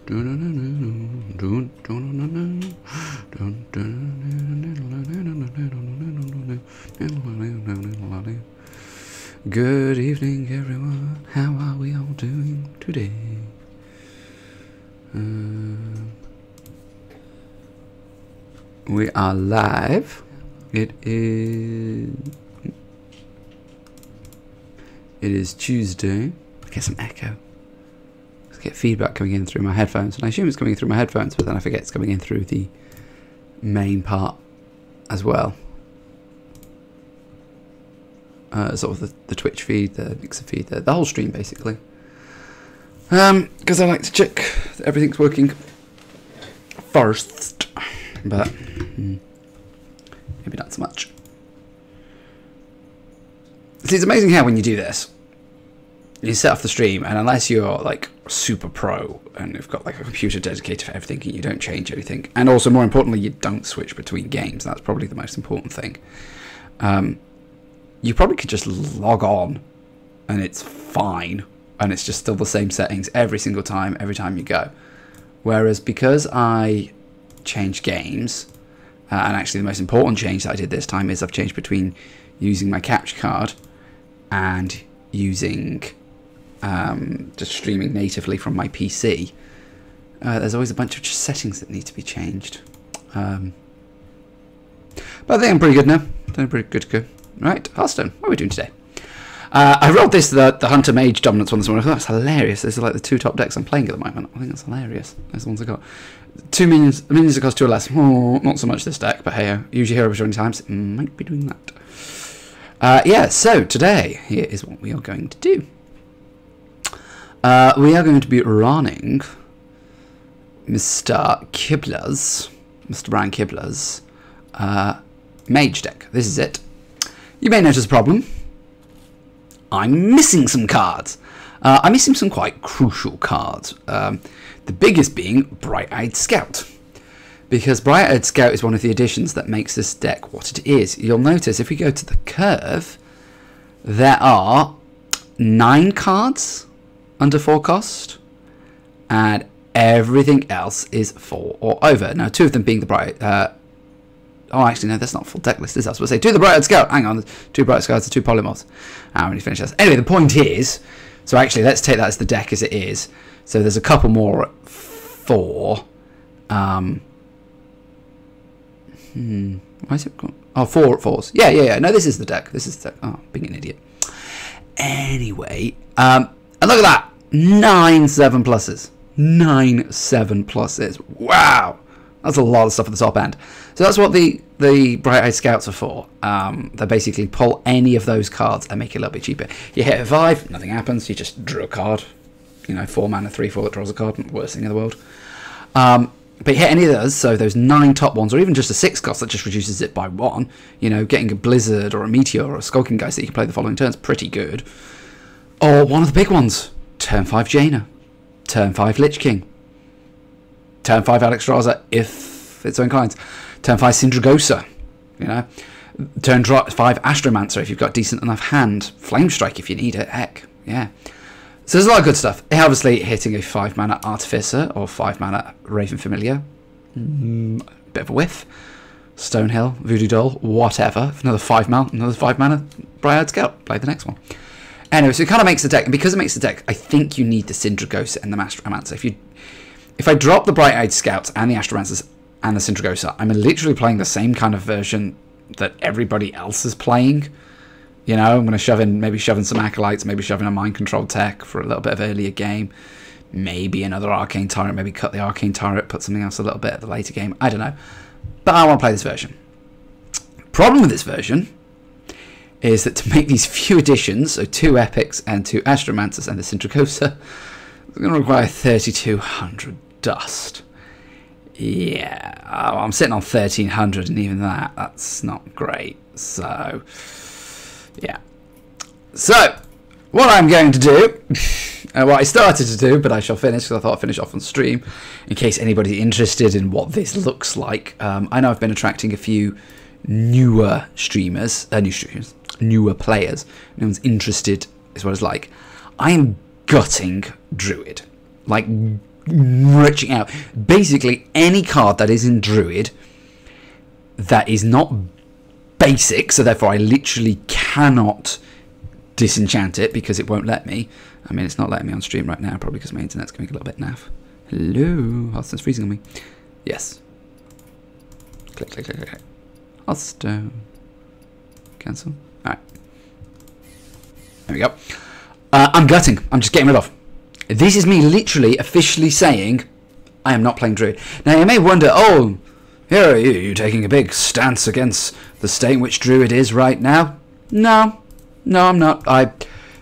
Good evening, everyone. How are we all doing today? We are live. It is Tuesday. I get some echo. I get feedback coming in through my headphones, and I assume it's coming in through my headphones, but then I forget it's coming in through the main part as well. Sort of the Twitch feed, the Mixer feed, the whole stream basically. Because I like to check that everything's working first, but maybe not so much. See, it's amazing how when you do this, you set off the stream, and unless you're like super pro and you've got like a computer dedicated for everything, and you don't change anything, and also more importantly, you don't switch between games. That's probably the most important thing. You probably could just log on, and it's fine, and it's just still the same settings every single time, every time you go. Whereas because I changed games, and actually the most important change that I did this time is I've changed between using my capture card and using just streaming natively from my PC. There's always a bunch of just settings that need to be changed. But I think I'm pretty good now. Doing pretty good to go. Right, Hearthstone, what are we doing today? I rolled this, the Hunter Mage Dominance one this morning. I thought that's hilarious. These are like the two top decks I'm playing at the moment. I think that's hilarious. Those ones I got. 2 minions. Minions that cost 2 or less. Oh, not so much this deck, but hey, use your hero between times. Might be doing that. Yeah, so today, here is what we are going to do. We are going to be running Mr. Brian Kibler's Mage deck. This is it. You may notice a problem. I'm missing some cards. I'm missing some quite crucial cards. The biggest being Bright-Eyed Scout. Because Bright-Eyed Scout is one of the additions that makes this deck what it is. You'll notice if we go to the curve, there are 9 cards under 4 cost, and everything else is 4 or over. Now, 2 of them being the oh, actually, no, that's not full deck list, is that? I was supposed to say 2 the Bright-Eyed Scout. Hang on, 2 Bright-Eyed Scouts and 2 Polymorphs. I already finished that. Anyway, the point is, so actually, let's take that as the deck as it is. So there's a couple more at 4. Why is it gone? Oh, 4 at 4s. Yeah. No, this is the deck. This is the deck. Oh, being an idiot. Anyway, and look at that. 9 7+. 9 7+. Wow. That's a lot of stuff at the top end. So that's what the Bright-Eyed Scouts are for. They basically pull any of those cards and make it a little bit cheaper. You hit a 5, nothing happens. You just drew a card. You know, 4 mana, 3/4 that draws a card. Worst thing in the world. But you hit any of those, so those 9 top ones, or even just a 6 cost that just reduces it by 1. You know, getting a Blizzard or a Meteor or a Skulking Geist that you can play the following turns, pretty good. Or one of the big ones, turn 5 Jaina, turn 5 Lich King, turn 5 Alexstrasza if it's so inclined, turn 5 Sindragosa, you know, turn 5 Astromancer if you've got decent enough hand, Flame Strike if you need it, heck, yeah. So there's a lot of good stuff. Obviously hitting a 5 mana Artificer or 5 mana Raven Familiar, bit of a whiff. Stonehill, Voodoo Doll, whatever. Another 5 mana Bright-Eyed Scout. Play the next one. Anyway, so it kind of makes the deck, and because it makes the deck, I think you need the Sindragosa and the Astromancer. If I drop the Bright-Eyed Scouts and the Astromancers and the Sindragosa, I'm literally playing the same kind of version that everybody else is playing. You know, I'm going to maybe shove in some Acolytes, maybe shove in a Mind Control tech for a little bit of earlier game. Maybe another Arcane Tyrant, maybe cut the Arcane Tyrant, put something else a little bit at the later game. I don't know. But I want to play this version. Problem with this version is that to make these few additions, so 2 Epics and 2 Astromancers and the Sindragosa, it's going to require 3,200 dust. Yeah, I'm sitting on 1,300, and even that's not great. So, yeah. So, what I'm going to do, what I started to do, but I shall finish, because I thought I'd finish off on stream, in case anybody's interested in what this looks like. I know I've been attracting a few newer streamers, newer players. No one's interested is what it's like. I am gutting Druid. Like, reaching out. Basically, any card that is in Druid that is not basic, so therefore I literally cannot disenchant it because it won't let me. I mean, it's not letting me on stream right now, probably because my internet's going a little bit naff. Hello? Hearthstone's freezing on me. Yes. Click, click, click, click. Hearthstone. Cancel. Alright. There we go. I'm gutting. I'm just getting rid of. This is me literally officially saying I am not playing Druid. Now you may wonder, oh, here are you taking a big stance against the state in which Druid is right now. No, I'm not.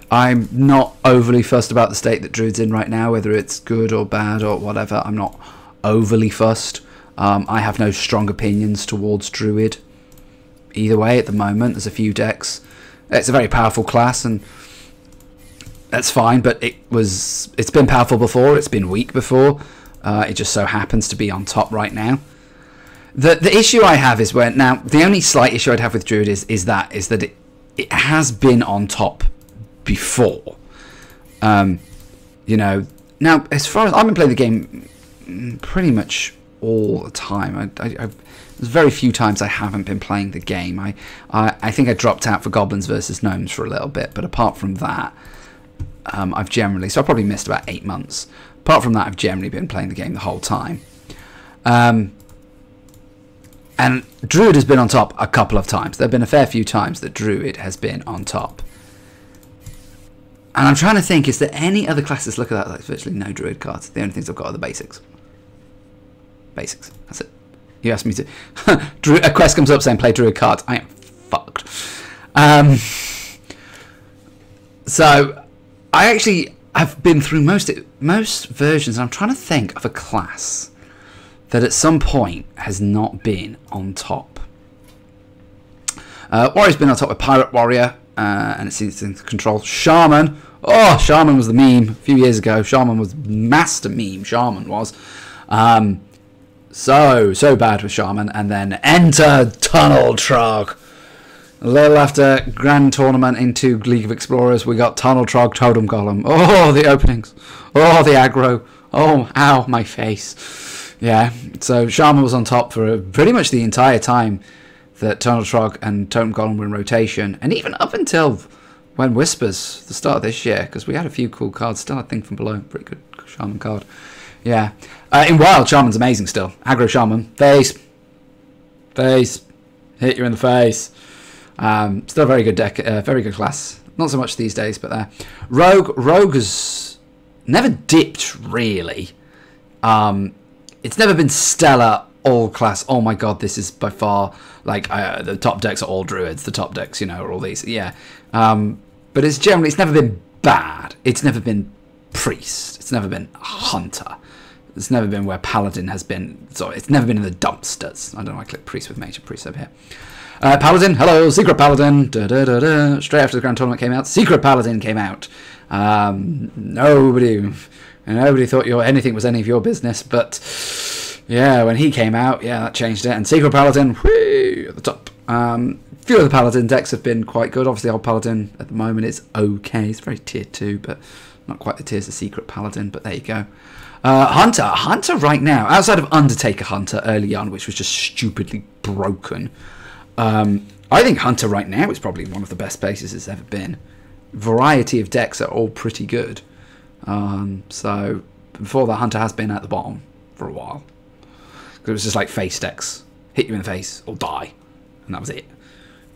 I'm not overly fussed about the state that Druid's in right now, whether it's good or bad or whatever. I'm not overly fussed. I have no strong opinions towards Druid. Either way, at the moment, there's a few decks. It's a very powerful class, and that's fine, but it's been powerful before, it's been weak before. It just so happens to be on top right now. The issue I have is where, now, the only slight issue I'd have with Druid is that it has been on top before. You know, now, as far as I've been playing the game pretty much all the time. There's very few times I haven't been playing the game. I think I dropped out for Goblins versus Gnomes for a little bit, but apart from that, I've generally, so I probably missed about 8 months. Apart from that, I've generally been playing the game the whole time. And Druid has been on top a couple of times. There have been a fair few times that Druid has been on top. And I'm trying to think, is there any other classes? Look at that, there's virtually no Druid cards. The only things I've got are the basics. Basics, that's it. You asked me to... a quest comes up saying play Druid cards. I am fucked. So, I actually have been through most versions, and I'm trying to think of a class that at some point has not been on top. Warrior's been on top with Pirate Warrior, and it seems in control. Shaman. Oh, Shaman was the meme a few years ago. Shaman was master meme. Shaman was. So bad with Shaman. And then enter Tunnel Trog. A little after Grand Tournament into League of Explorers, we got Tunnel Trog, Totem Golem. Oh, the openings. Oh, the aggro. Oh, ow, my face. Yeah, so Shaman was on top for pretty much the entire time that Tunnel Trog and Totem Golem were in rotation. And even up until when Whispers, the start of this year, because we had a few cool cards still, I think, from below. Pretty good Shaman card. Yeah. In Wild, Shaman's amazing still. Aggro Shaman. Face. Hit you in the face. Still a very good deck, very good class. Not so much these days, but there. Rogue has never dipped, really. It's never been stellar all class. Oh my god, this is by far, like, the top decks are all Druids. The top decks, you know, are all these. Yeah. But it's generally, it's never been bad. It's never been Priest. It's never been Hunter. It's never been where Paladin has been. Sorry, it's never been in the dumpsters. I don't know, I click Priest with Mage and Priest over here. Paladin, hello, Secret Paladin. Straight after the Grand Tournament came out, Secret Paladin came out. Nobody thought anything was any of your business, but yeah, when he came out, yeah, that changed it. And Secret Paladin, whee, at the top. Few of the Paladin decks have been quite good. Obviously, old Paladin at the moment is okay. It's very tier 2, but not quite the tiers of Secret Paladin, but there you go. Hunter right now, outside of Undertaker Hunter early on, which was just stupidly broken, I think Hunter right now is probably one of the best places it's ever been. Variety of decks are all pretty good. So before that, Hunter has been at the bottom for a while. It was just like face decks. Hit you in the face or die. And that was it.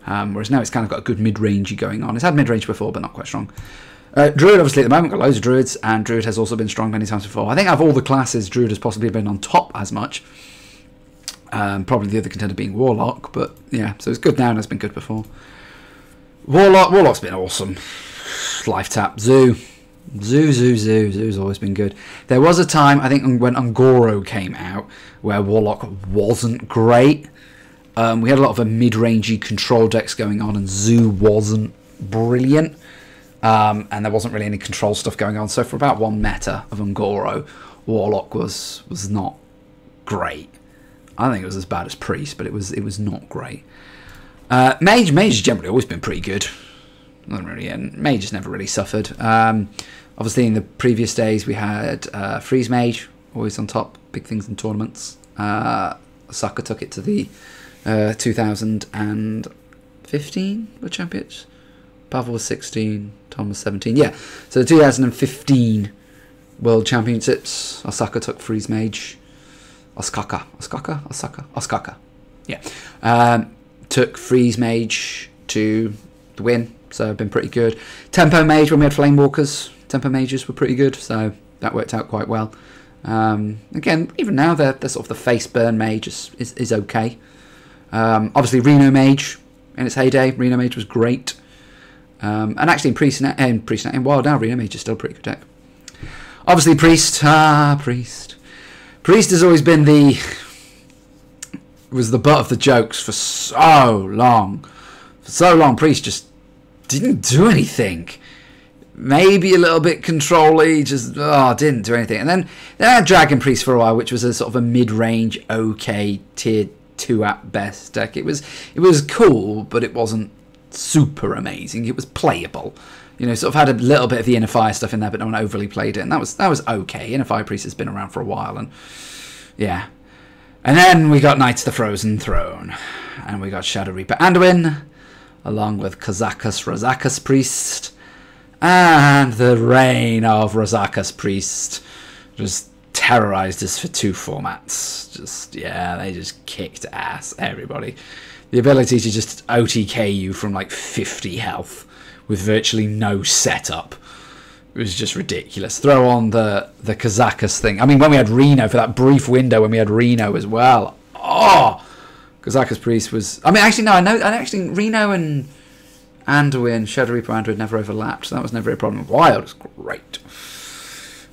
Whereas now it's kind of got a good mid-rangey going on. It's had mid-range before, but not quite strong. Druid, obviously, at the moment, got loads of Druids, and Druid has also been strong many times before. I think out of all the classes, Druid has possibly been on top as much. Probably the other contender being Warlock, but yeah, so it's good now and it's been good before. Warlock's been awesome. Life tap. Zoo's always been good. There was a time, I think, when Ungoro came out, where Warlock wasn't great. We had a lot of mid-rangey control decks going on, and Zoo wasn't brilliant. And there wasn't really any control stuff going on. So for about one meta of Ungoro, Warlock was not great. I think it was as bad as Priest, but it was not great. Mage has generally always been pretty good. Not really, and Mage has never really suffered. Obviously, in the previous days, we had Freeze Mage, always on top, big things in tournaments. Osaka took it to the 2015 World Championships. Pavel was 16, Tom was 17. Yeah, so the 2015 World Championships, Osaka took Freeze Mage. Osaka. Yeah. Took Freeze Mage to the win, so been pretty good. Tempo Mage, when we had Flame Walkers, Tempo Mages were pretty good, so that worked out quite well. Again, even now, the sort of the face burn Mage is okay. Obviously, Reno Mage in its heyday, Reno Mage was great. And actually, in Wild now, Reno Mage is still a pretty good deck. Obviously, Priest. Priest has always been was the butt of the jokes for so long. For so long, Priest just didn't do anything. Maybe a little bit control-y, just didn't do anything. And then I had Dragon Priest for a while, which was a sort of a mid-range, okay, tier 2 at best deck. It was cool, but it wasn't super amazing. It was playable. You know, sort of had a little bit of the Inner Fire stuff in there, but no one overly played it, and that was okay. Inner Fire Priest has been around for a while, and yeah. And then we got Knights of the Frozen Throne, and we got Shadow Reaper Anduin, along with Kazakus Razakus Priest, and the reign of Razakus Priest just terrorized us for 2 formats. They just kicked ass, everybody. The ability to just OTK you from like 50 health with virtually no setup. It was just ridiculous. Throw on the Kazakus thing. I mean, when we had Reno, for that brief window when we had Reno as well. Oh! Kazakus Priest was... I mean, actually, no, I know... And actually, Reno and Anduin, Shadow Reaper Anduin never overlapped, so that was never a problem. Wild was great.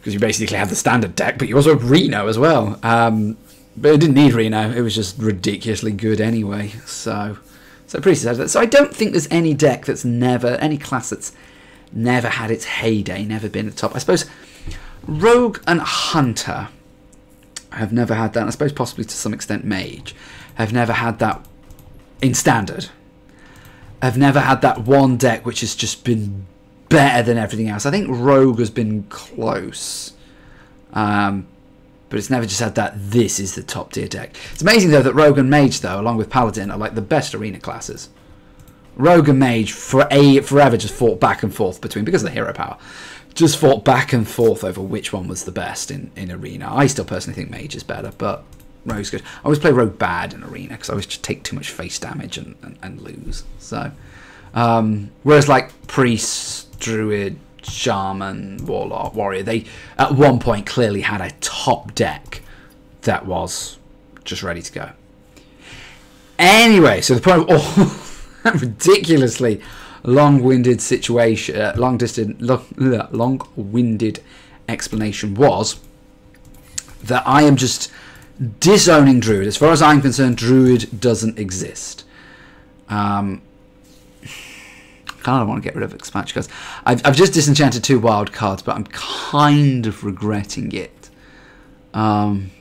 Because you basically had the standard deck, but you also had Reno as well. But it didn't need Reno. It was just ridiculously good anyway. So Priest has that. So I don't think there's any deck that's never... Any class that's never had its heyday, never been at the top. I suppose Rogue and Hunter have never had that. I suppose possibly to some extent Mage have never had that in Standard. I've never had that one deck which has just been better than everything else. I think Rogue has been close. But it's never just had that, this is the top tier deck. It's amazing though that Rogue and Mage though, along with Paladin, are like the best arena classes. Rogue and Mage forever just fought back and forth between, because of the hero power, just fought back and forth over which one was the best in arena. I still personally think Mage is better, but Rogue's good. I always play Rogue bad in arena because I always just take too much face damage and lose. So, whereas like Priest, Druid, Shaman, Warlock, Warrior, they at one point clearly had a top deck that was just ready to go. Anyway, so the point of all that ridiculously long-winded situation, long-winded explanation was that I am just disowning Druid. As far as I'm concerned, Druid doesn't exist. I kind of want to get rid of expansion cards. I've just disenchanted 2 wild cards, but I'm kind of regretting it. Let's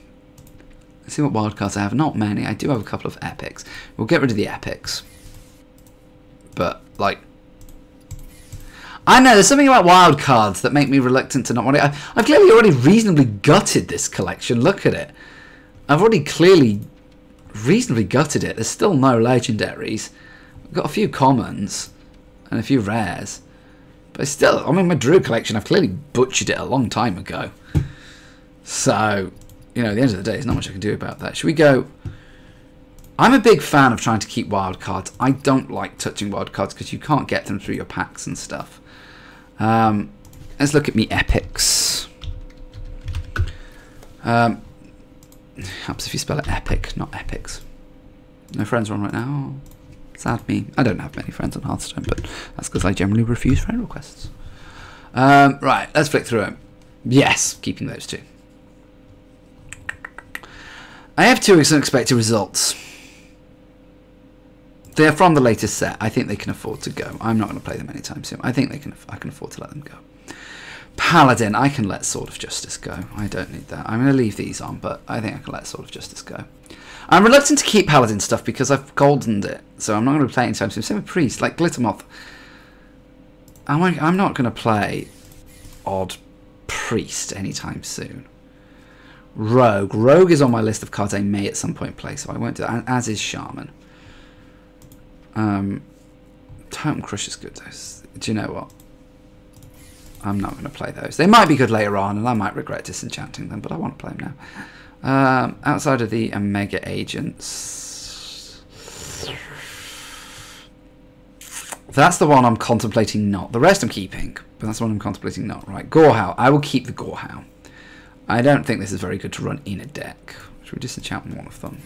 see what wild cards I have. Not many. I do have a couple of epics. We'll get rid of the epics. But, like, I don't know, there's something about wild cards that make me reluctant to not want it. I've clearly already reasonably gutted this collection. Look at it. I've already clearly reasonably gutted it. There's still no legendaries. I've got a few commons and a few rares. But still, I mean, my Druid collection, I've clearly butchered it a long time ago. So, you know, at the end of the day, there's not much I can do about that. Should we go... I'm a big fan of trying to keep wild cards. I don't like touching wild cards because you can't get them through your packs and stuff. Let's look at me epics. Helps if you spell it epic, not epics. No friends are on right now. Sad me. I don't have many friends on Hearthstone, but that's because I generally refuse friend requests. Right, let's flick through them. Yes, keeping those 2. I have 2 unexpected results. They're from the latest set. I think they can afford to go. I'm not going to play them anytime soon. I think I can afford to let them go. Paladin, I can let Sword of Justice go. I don't need that. I'm going to leave these on, but I think I can let Sword of Justice go. I'm reluctant to keep Paladin stuff because I've goldened it, so I'm not going to play it anytime soon. Same with Priest, like Glittermoth. I'm not going to play Odd Priest anytime soon. Rogue. Rogue is on my list of cards I may at some point play, so I won't do that. As is Shaman. Totem Crush is good, though. Do you know what? I'm not going to play those. They might be good later on, and I might regret disenchanting them, but I want to play them now. Outside of the Omega Agents... That's the one I'm contemplating not. The rest I'm keeping, but that's the one I'm contemplating not. Right, Gorehowl. I will keep the Gorehowl. I don't think this is very good to run in a deck. Should we disenchant one of them?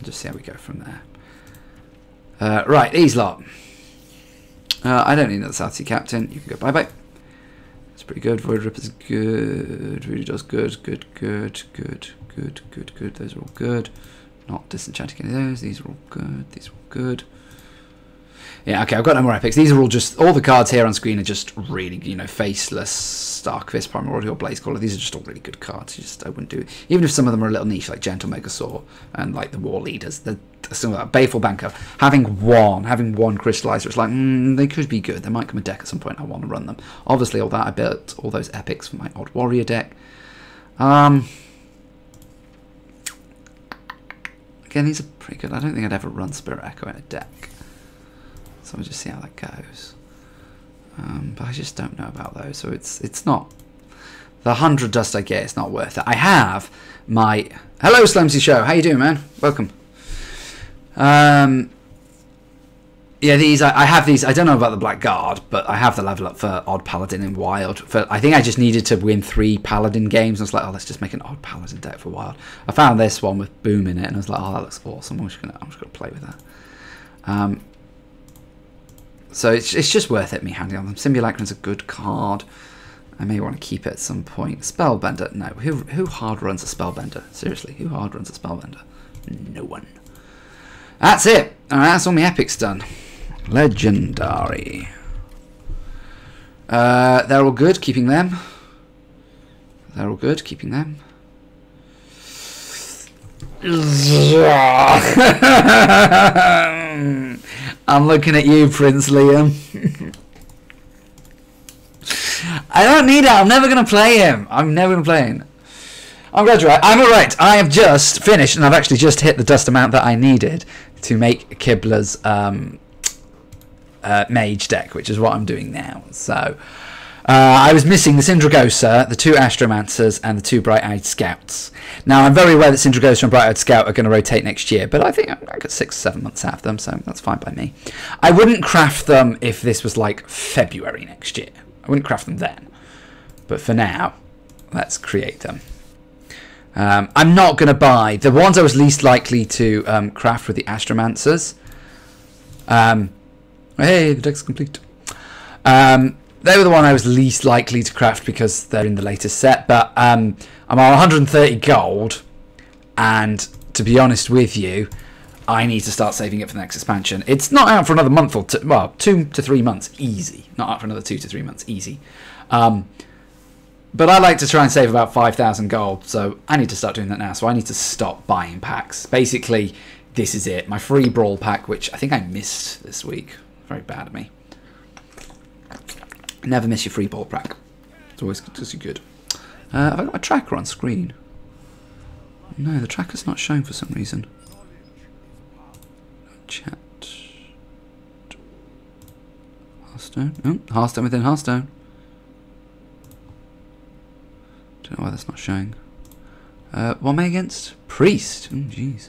Just see how we go from there. Right, these lot. I don't need another South Sea Captain. You can go bye-bye. It's pretty good. Void Ripper's good. Really does good. Good. Those are all good. Not disenchanting any of those. These are all good. These are all good. Yeah, okay, I've got no more epics. These are all just, all the cards here on screen are just really, you know, Faceless, Starkfist, Primordial, Blazecaller. These are just all really good cards. I wouldn't do it. Even if some of them are a little niche, like Gentle Megasaur and like the War Leaders. Some of that. Baleful Banker. Having one Crystallizer, it's like, they could be good. There might come a deck at some point I want to run them. Obviously, all that, I built all those epics for my Odd Warrior deck. Again, these are pretty good. I don't think I'd ever run Spirit Echo in a deck. So we'll just see how that goes. But I just don't know about those. So it's not... The 100 dust I get, it's not worth it. I have my... Hello, Slimsy Show. How you doing, man? Welcome. Yeah, these... I have these... I don't know about the Blackguard, but I have the level up for Odd Paladin in Wild. I think I just needed to win 3 Paladin games. I was like, oh, let's just make an Odd Paladin deck for Wild. I found this one with Boom in it, and I was like, oh, that looks awesome. I'm just gonna play with that. So it's just worth it, me handing on them. Simulacrum's a good card. I may want to keep it at some point. Spellbender, no. Who hard runs a Spellbender? Seriously, who hard runs a Spellbender? No one. That's it. Alright, that's all my epics done. Legendary. They're all good, keeping them. They're all good, keeping them. I'm looking at you, Prince Liam. I don't need it. I'm never going to play him. I'm never going to play him. I'm glad you're right. I'm alright. I have just finished, and I've actually just hit the dust amount that I needed to make Kibler's Mage deck, which is what I'm doing now. So, I was missing the Syndragosa, the 2 Astromancers, and the 2 Bright-Eyed Scouts. Now, I'm very aware that Syndragosa and Bright-Eyed Scout are going to rotate next year, but I think I got 6 or 7 months out of them, so that's fine by me. I wouldn't craft them if this was like February next year. I wouldn't craft them then. But for now, let's create them. I'm not going to buy... The ones I was least likely to craft were the Astromancers. Hey, the deck's complete. They were the one I was least likely to craft because they're in the latest set, but I'm on 130 gold, and to be honest with you, I need to start saving it for the next expansion. It's not out for another month or two, well, 2 to 3 months, easy. Not out for another 2 to 3 months, easy. But I like to try and save about 5,000 gold, so I need to start doing that now, so I need to stop buying packs. Basically, this is it. My free Brawl pack, which I think I missed this week. Very bad of me. Never miss your free ball pack. It's always good. Have I got my tracker on screen? No, the tracker's not showing for some reason. Chat. Hearthstone. Oh, Hearthstone within Hearthstone. Don't know why that's not showing. What am I against? Priest. Oh, jeez.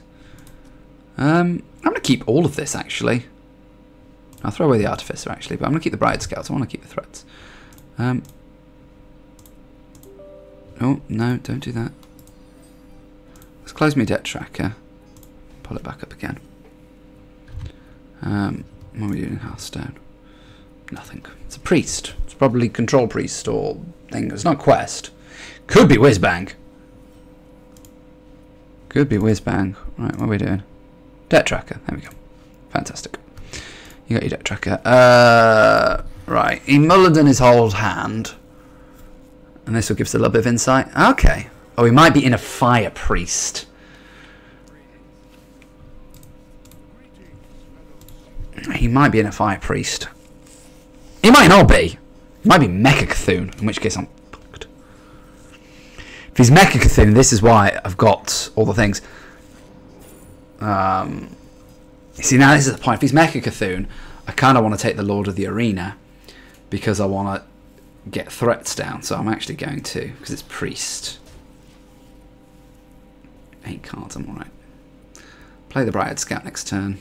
I'm going to keep all of this, actually. I'll throw away the Artificer, actually, but I'm going to keep the Bright Scouts. I want to keep the threats. Oh, no, don't do that. Let's close my debt tracker. Pull it back up again. What are we doing in Hearthstone? Nothing. It's a priest. It's probably Control Priest or thing. It's not Quest. Could be Whizbang. Could be Whizbang. Right, what are we doing? Debt tracker. There we go. Fantastic. You got your deck tracker. Right. He mulligan his whole hand. And this will give us a little bit of insight. Okay. Oh, he might be in a Fire Priest. He might be in a Fire Priest. He might not be. He might be Mecha Cthulhu, in which case I'm fucked. he's Mecha Cthulhu, this is why I've got all the things. You see, now this is the point. If he's Mecha Cthulhu, I kind of want to take the Lord of the Arena because I want to get threats down. So I'm actually going to, because it's Priest. 8 cards, I'm alright. Play the Bright-Eyed Scout next turn.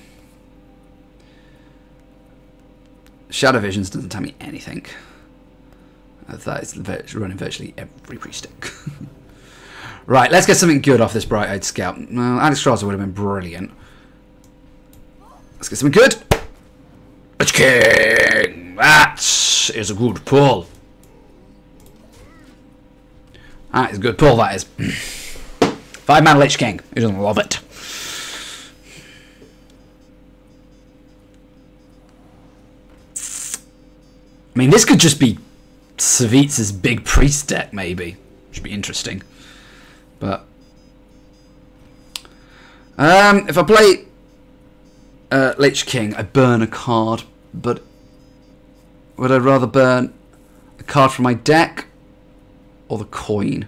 Shadow Visions doesn't tell me anything. That is running virtually every Priest deck. Right, let's get something good off this Bright-Eyed Scout. Well, Alex Strasser would have been brilliant. Let's get something good. Lich King! That is a good pull. That is a good pull, that is. 5-mana Lich King. Who doesn't love it? I mean, this could just be Savitz's big priest deck, maybe. Should be interesting. But if I play Lich King, I burn a card. But would I rather burn a card from my deck or the coin?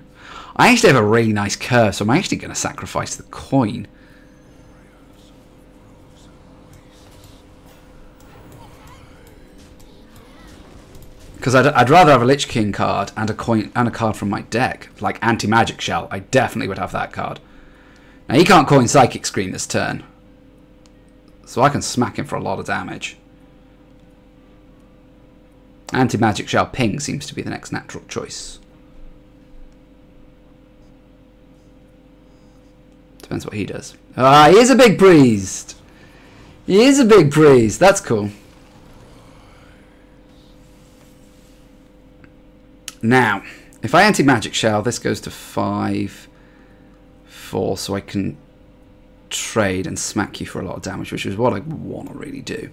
I actually have a really nice curve, so I'm actually going to sacrifice the coin. Because I'd rather have a Lich King card and a coin and a card from my deck, like Anti-Magic Shell. I definitely would have that card. Now he can't coin Psychic Screen this turn, so I can smack him for a lot of damage. Anti-Magic Shell Ping seems to be the next natural choice. Depends what he does. Ah, he is a big priest. He is a big priest. That's cool. Now, if I Anti-Magic Shell, this goes to 5-4, so I can trade and smack you for a lot of damage, which is what I want to really do.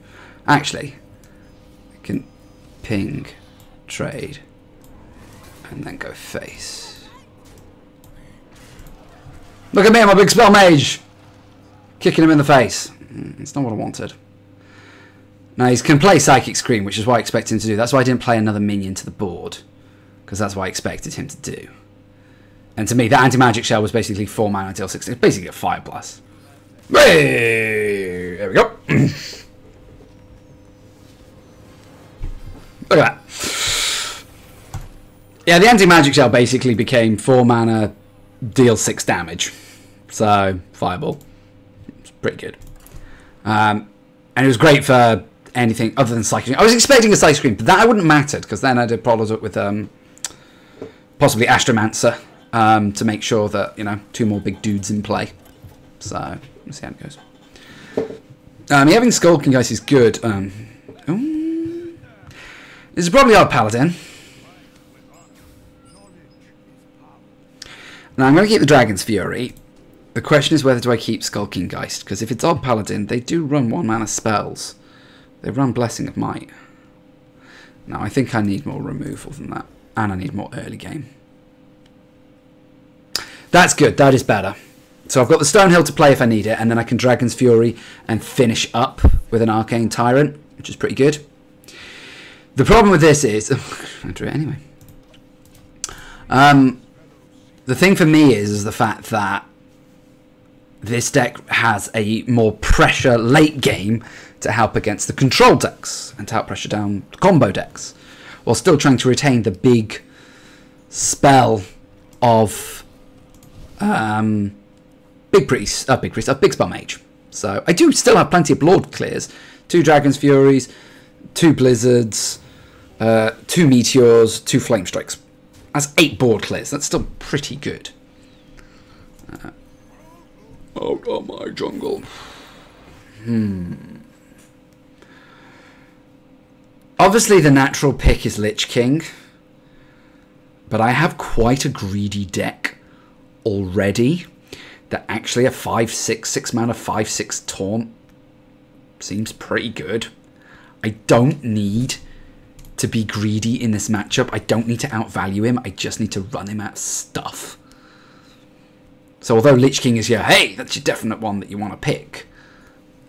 Actually, I can ping, trade, and then go face. Look at me, I'm a big spell mage! Kicking him in the face. It's not what I wanted. Now, he can play Psychic Scream, which is what I expected him to do. That's why I didn't play another minion to the board. Because that's what I expected him to do. And to me, that Anti-Magic Shell was basically 4 mana until 6. It's basically a 5+. Hey! There we go. Look at that. Yeah, the Anti-Magic Shell basically became 4 mana, deal 6 damage. So, Fireball. It's pretty good. And it was great for anything other than Psychic Scream. I was expecting a Psychic Scream, but that wouldn't matter, because then I'd have problems with possibly Astromancer to make sure that, you know, 2 more big dudes in play. So, let's see how it goes. Having Skulking Geist is good. This is probably our Paladin. Now, I'm going to keep the Dragon's Fury. The question is whether do I keep Skulking Geist, because if it's Odd Paladin, they do run 1-mana spells. They run Blessing of Might. Now, I think I need more removal than that. And I need more early game. That's good. That is better. So I've got the Stonehill to play if I need it. And then I can Dragon's Fury and finish up with an Arcane Tyrant, which is pretty good. The problem with this is... I drew it anyway. The thing for me is the fact that this deck has a more pressure late game to help against the control decks and to help pressure down the combo decks, while still trying to retain the big spell of big spell mage. So I do still have plenty of Lord clears, 2 Dragon's Furies, 2 Blizzards, 2 Meteors, 2 Flame Strikes. That's 8 board clears. That's still pretty good. Out of my jungle. Obviously the natural pick is Lich King, but I have quite a greedy deck already that actually a 6 mana 5/6 taunt seems pretty good. I don't need to be greedy in this matchup. I don't need to outvalue him. I just need to run him at stuff. So although Lich King is your, hey, that's your definite one that you want to pick,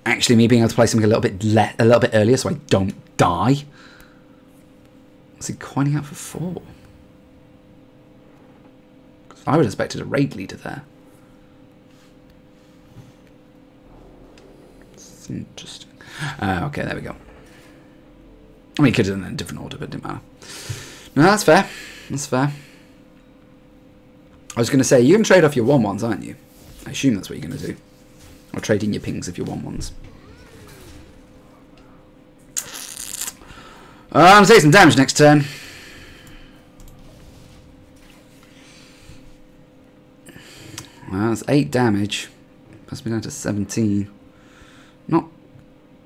actually me being able to play something a little bit earlier so I don't die. Is he coining out for 4? I would have expected a raid leader there. It's interesting. Okay, there we go. I mean, you could have done it in a different order, but it didn't matter. No, that's fair. That's fair. I was going to say, you're going to trade off your 1/1s, aren't you? I assume that's what you're going to do. Or trade in your pings of your 1/1s. I'm going to take some damage next turn. Well, that's 8 damage. Puts me down to 17. Not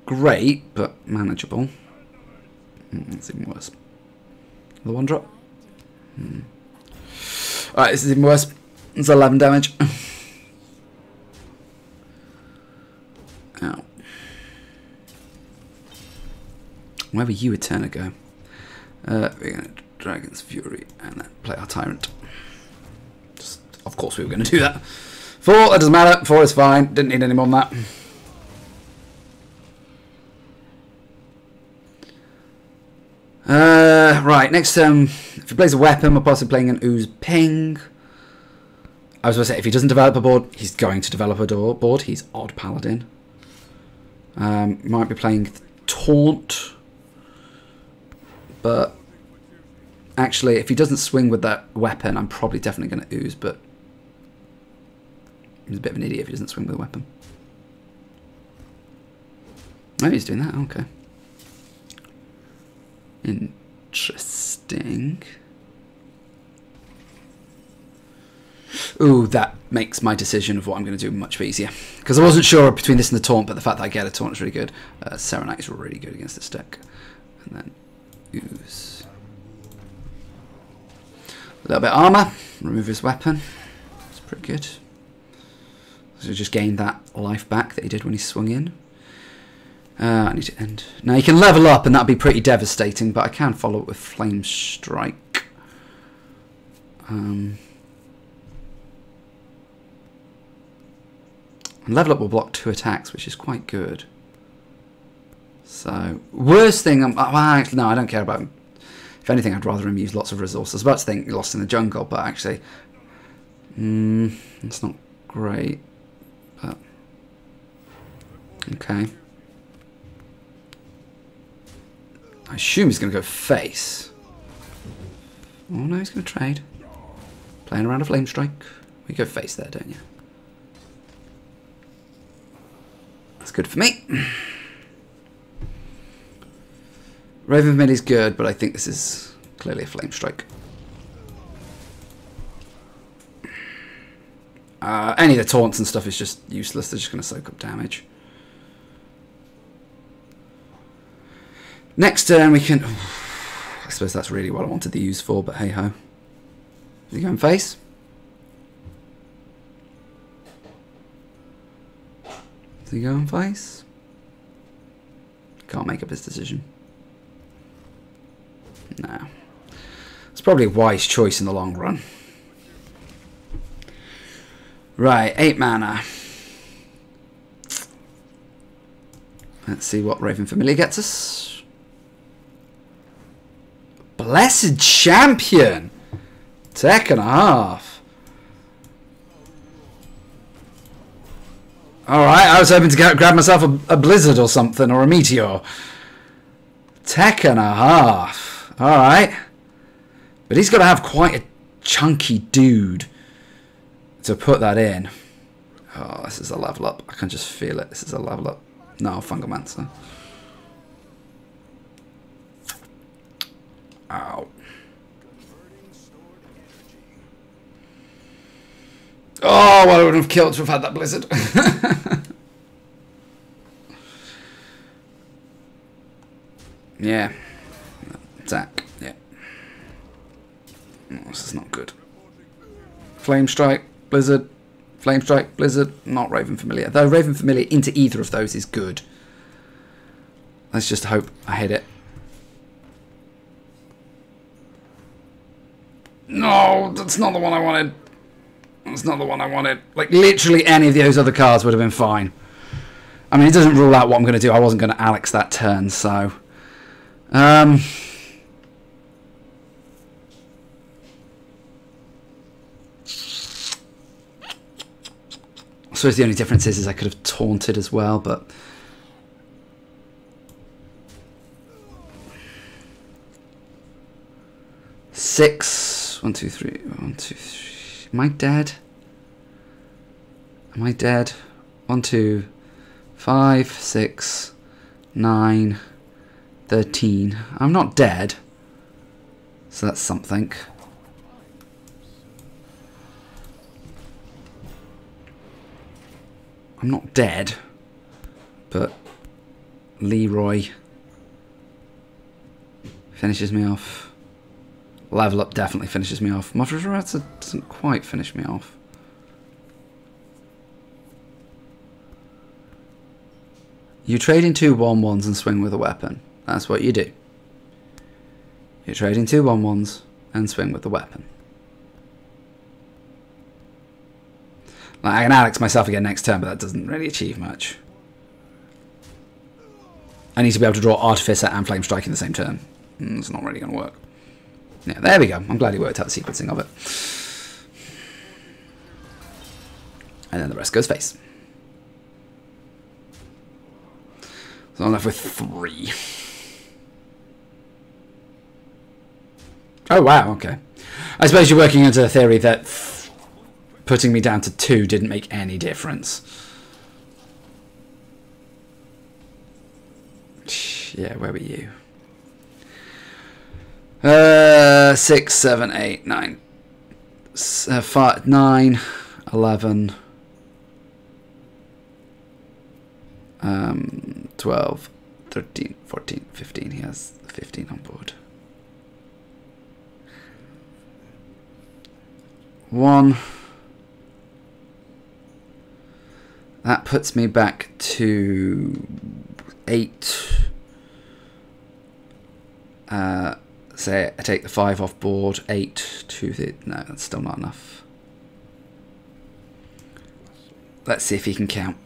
great, but manageable. That's even worse. The 1-drop. Alright, this is even worse. It's 11 damage. Ow. Where were you a turn ago? We're going to Dragon's Fury and then play our Tyrant. Just, of course we were going to do that. 4, that doesn't matter. 4 is fine. Didn't need any more than that. Right, next if he plays a weapon, we're possibly playing an Ooze Ping. I was going to say, if he doesn't develop a board, he's going to develop a board. He's Odd Paladin. Might be playing Taunt. But actually, if he doesn't swing with that weapon, I'm probably definitely going to Ooze, but he's a bit of an idiot if he doesn't swing with a weapon. Maybe he's doing that, okay. Interesting. Ooh, that makes my decision of what I'm going to do much easier. Because I wasn't sure between this and the Taunt, but the fact that I get a Taunt is really good. Serenite is really good against this deck. And then Ooze. A little bit of armor. Remove his weapon. It's pretty good. So just gained that life back that he did when he swung in. I need to end. Now you can level up and that'd be pretty devastating, but I can follow it with Flame Strike. And level up will block 2 attacks, which is quite good. So, worst thing, well, actually, no, I don't care about him. If anything, I'd rather him use lots of resources. I was about to think Lost in the Jungle, but actually, it's not great. But, okay. I assume he's going to go face. Oh no, he's going to trade. Playing around a Flame Strike. We go face there, don't you? That's good for me. Raven Mid is good, but I think this is clearly a Flame Strike. Any of the taunts and stuff is just useless. They're just going to soak up damage. Next turn we can... I suppose that's really what I wanted the use for, but hey ho. Is he going face? Is he going face? Can't make up his decision. No. It's probably a wise choice in the long run. Right, 8 mana. Let's see what Raven Familiar gets us. Blessed Champion! Tech and a half. Alright, I was hoping to grab myself a Blizzard or something, or a Meteor. Tech and a half. Alright. But he's got to have quite a chunky dude to put that in. Oh, this is a level up. I can just feel it. This is a level up. No, Fungomancer. Ow. Oh, well, I would have killed to have had that Blizzard. Yeah. Attack. Yeah. Oh, this is not good. Flame Strike, Blizzard. Flame Strike, Blizzard. Not Raven Familiar. Though Raven Familiar into either of those is good. Let's just hope I hit it. No, that's not the one I wanted. That's not the one I wanted. Like, literally any of those other cards would have been fine. I mean, it doesn't rule out what I'm going to do. I wasn't going to Alex that turn, so... suppose the only difference is I could have taunted as well, but... Six. 1, 2, 3. 1, 2, 3. Am I dead? Am I dead? 1, 2, 5, 6, 9, 13. I'm not dead. So that's something. I'm not dead. But Leroy finishes me off. Level up definitely finishes me off. Moderator doesn't quite finish me off. You trade in 2 1/1s and swing with a weapon. That's what you do. You trade in 2 1/1s and swing with the weapon. Like, I can Alex myself again next turn, but that doesn't really achieve much. I need to be able to draw Artificer and Flame Strike in the same turn. It's not really going to work. Yeah, there we go. I'm glad he worked out the sequencing of it. And then the rest goes face. So I'm left with 3. Oh, wow, okay. I suppose you're working into the theory that putting me down to 2 didn't make any difference. Yeah, where were you? 6, 7, 8, 9, 5, 9, 11, 12, 13, 14, 15. He has 15 on board. 1. That puts me back to 8. Say I take the 5 off board. 8 to the... No, that's still not enough. Let's see if he can count.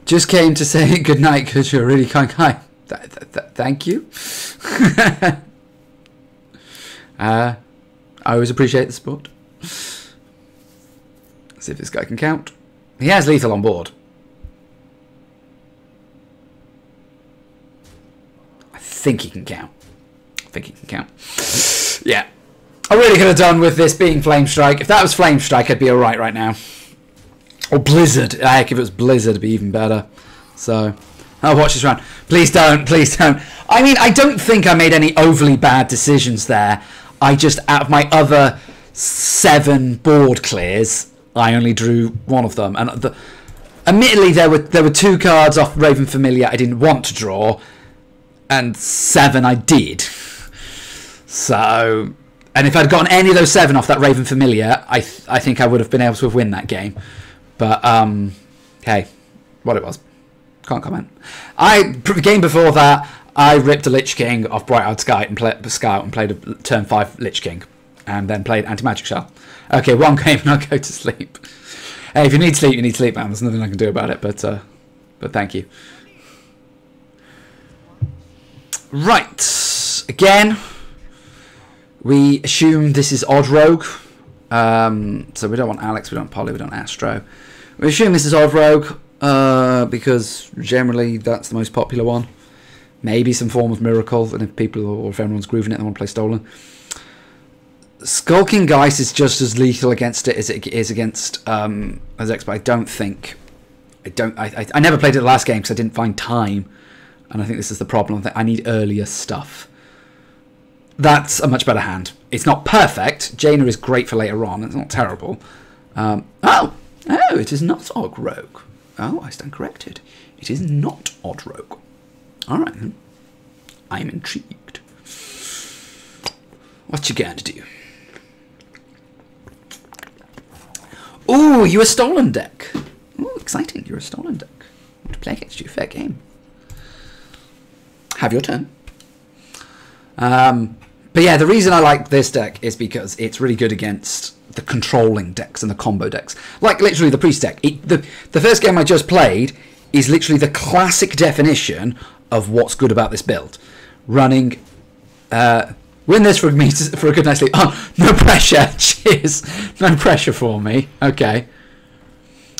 Just came to say good night because you're a really kind guy. Thank you. I always appreciate the support. Let's see if this guy can count. He has lethal on board. I think he can count. Yeah. I really could have done with this being Flame Strike. If that was Flame Strike, I'd be alright right now. Or Blizzard. Heck, if it was Blizzard, it'd be even better. So, I'll watch this round. Please don't, please don't. I mean, I don't think I made any overly bad decisions there. I just, out of my other 7 board clears, I only drew 1 of them. And admittedly, there were 2 cards off Raven Familiar I didn't want to draw, and 7 I did. So, and if I'd gotten any of those 7 off that Raven Familiar, I think I would have been able to have win that game. But hey, what it was, can't comment. The game before that, I ripped a Lich King off Bright-Eyed Scout and played a turn 5 Lich King, and then played Anti-Magic Shell. Okay, 1 game and I'll go to sleep. Hey, if you need sleep, you need sleep, man. There's nothing I can do about it, but thank you. Right, again, we assume this is Odd Rogue. So we don't want Alex, we don't want Polly, we don't want Astro. We assume this is Odd Rogue, because generally that's the most popular one. Maybe some form of Miracle, and if people, or if everyone's grooving it, they want to play Stolen. Skulking Geist is just as lethal against it as it is against X, but I don't think... I never played it the last game because I didn't find time, and I think this is the problem. I need earlier stuff. That's a much better hand. It's not perfect. Jaina is great for later on. It's not terrible. Oh, it is not Odd Rogue. Oh, I stand corrected. It is not Odd Rogue. All right, then. I'm intrigued. What you going to do? Ooh, you're a Stolen deck. Ooh, exciting. You're a Stolen deck. I want to play against you. Fair game. Have your turn. But yeah, the reason I like this deck is because it's really good against the controlling decks and the combo decks. Like, literally, the Priest deck. The first game I just played is literally the classic definition of what's good about this build. Running Win this for me for a good night's sleep. Oh, no pressure. Cheers. No pressure for me. Okay.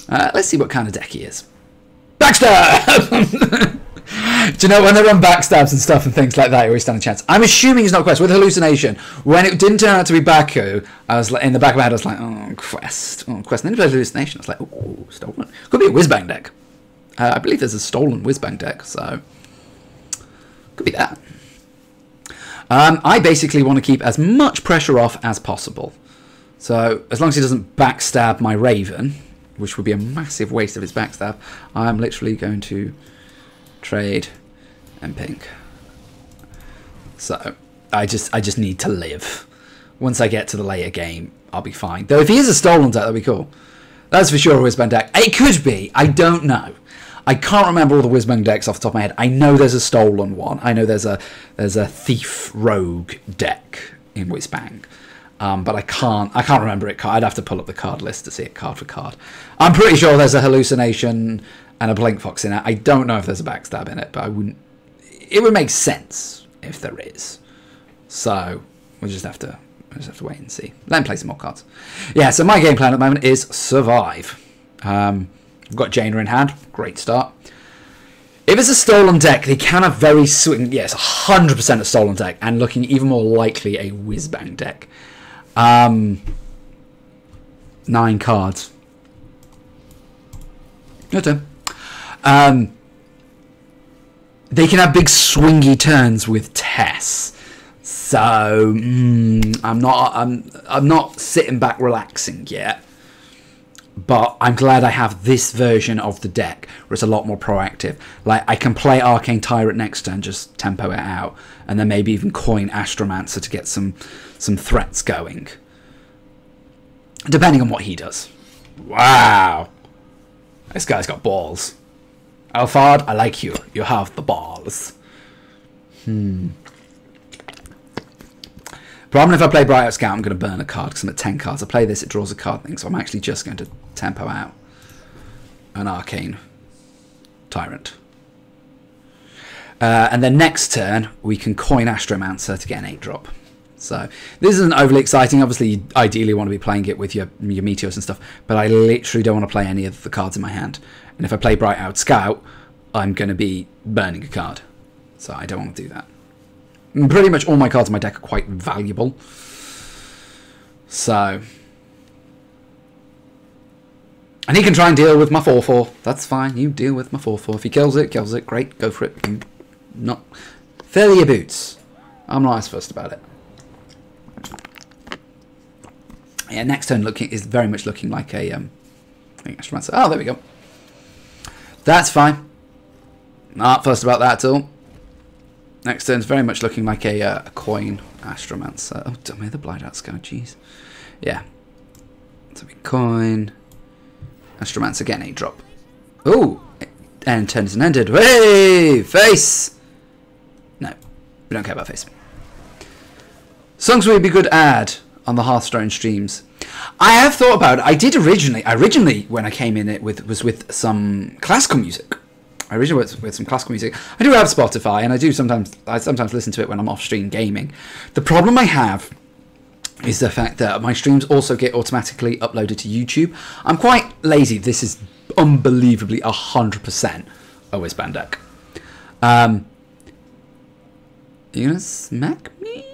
Let's see what kind of deck he is. Backstab! Do you know, when they run backstabs and stuff and things like that, you always stand a chance. I'm assuming it's not Quest. With Hallucination, when it didn't turn out to be Baku, I was like, in the back of my head, I was like, oh, Quest. Oh, Quest. And then it played Hallucination. I was like, oh, stolen. Could be a Whizbang deck. I believe there's a stolen Whizbang deck, so could be that. I basically want to keep as much pressure off as possible. So as long as he doesn't backstab my Raven, which would be a massive waste of his backstab, I'm literally going to trade and pink. So I just need to live. Once I get to the later game, I'll be fine. Though if he is a stolen deck, that'd be cool. That's for sure a Whizbang deck. It could be. I don't know. I can't remember all the Whizbang decks off the top of my head. I know there's a stolen one. I know there's a thief rogue deck in Whizbang. But I can't remember it. I'd have to pull up the card list to see it card for card. I'm pretty sure there's a Hallucination and a Blink Fox in it. I don't know if there's a backstab in it, but it would make sense if there is. So we'll just have to wait and see. Then play some more cards. Yeah. So my game plan at the moment is survive. I've got Jaina in hand. Great start. If it's a stolen deck, they can have very swing. Yes, 100% a stolen deck, and looking even more likely a Whizbang deck. 9 cards. Your turn. They can have big swingy turns with Tess. So I'm not sitting back relaxing yet. But I'm glad I have this version of the deck where it's a lot more proactive. Like, I can play Arcane Tyrant next turn, just tempo it out, and then maybe even coin Astromancer to get some threats going. Depending on what he does. Wow. This guy's got balls. Alphard, I like you. You have the balls. Problem if I play Bright Out Scout, I'm going to burn a card because I'm at 10 cards. I play this, it draws a card thing, so I'm actually just going to tempo out an Arcane Tyrant. And then next turn, we can coin Astromancer to get an 8-drop. So this isn't overly exciting. Obviously, you ideally want to be playing it with your Meteors and stuff, but I literally don't want to play any of the cards in my hand. And if I play Bright Out Scout, I'm going to be burning a card. So I don't want to do that. Pretty much all my cards in my deck are quite valuable. So. And he can try and deal with my 4/4. That's fine. You deal with my 4/4. If he kills it, great. Go for it. You not. Fill your boots. I'm not as fussed about it. Yeah, next turn is very much looking like a Astromancer. Oh, there we go. That's fine. Not fussed about that at all. Next turn's very much looking like a coin Astromancer. Oh, don't make the Blind Out Scout, jeez. Yeah. So we coin Astromancer, get an 8-drop. Oh! And turn isn't ended. Hey! Face! No. We don't care about face. Songs would be a good ad on the Hearthstone streams. I have thought about it. I did originally. Originally, when I came in, it was with some classical music. I originally went with some classical music. I do have Spotify, and I sometimes listen to it when I'm off stream gaming. The problem I have is the fact that my streams also get automatically uploaded to YouTube. I'm quite lazy. This is unbelievably 100% a Whizbang deck. You gonna smack me?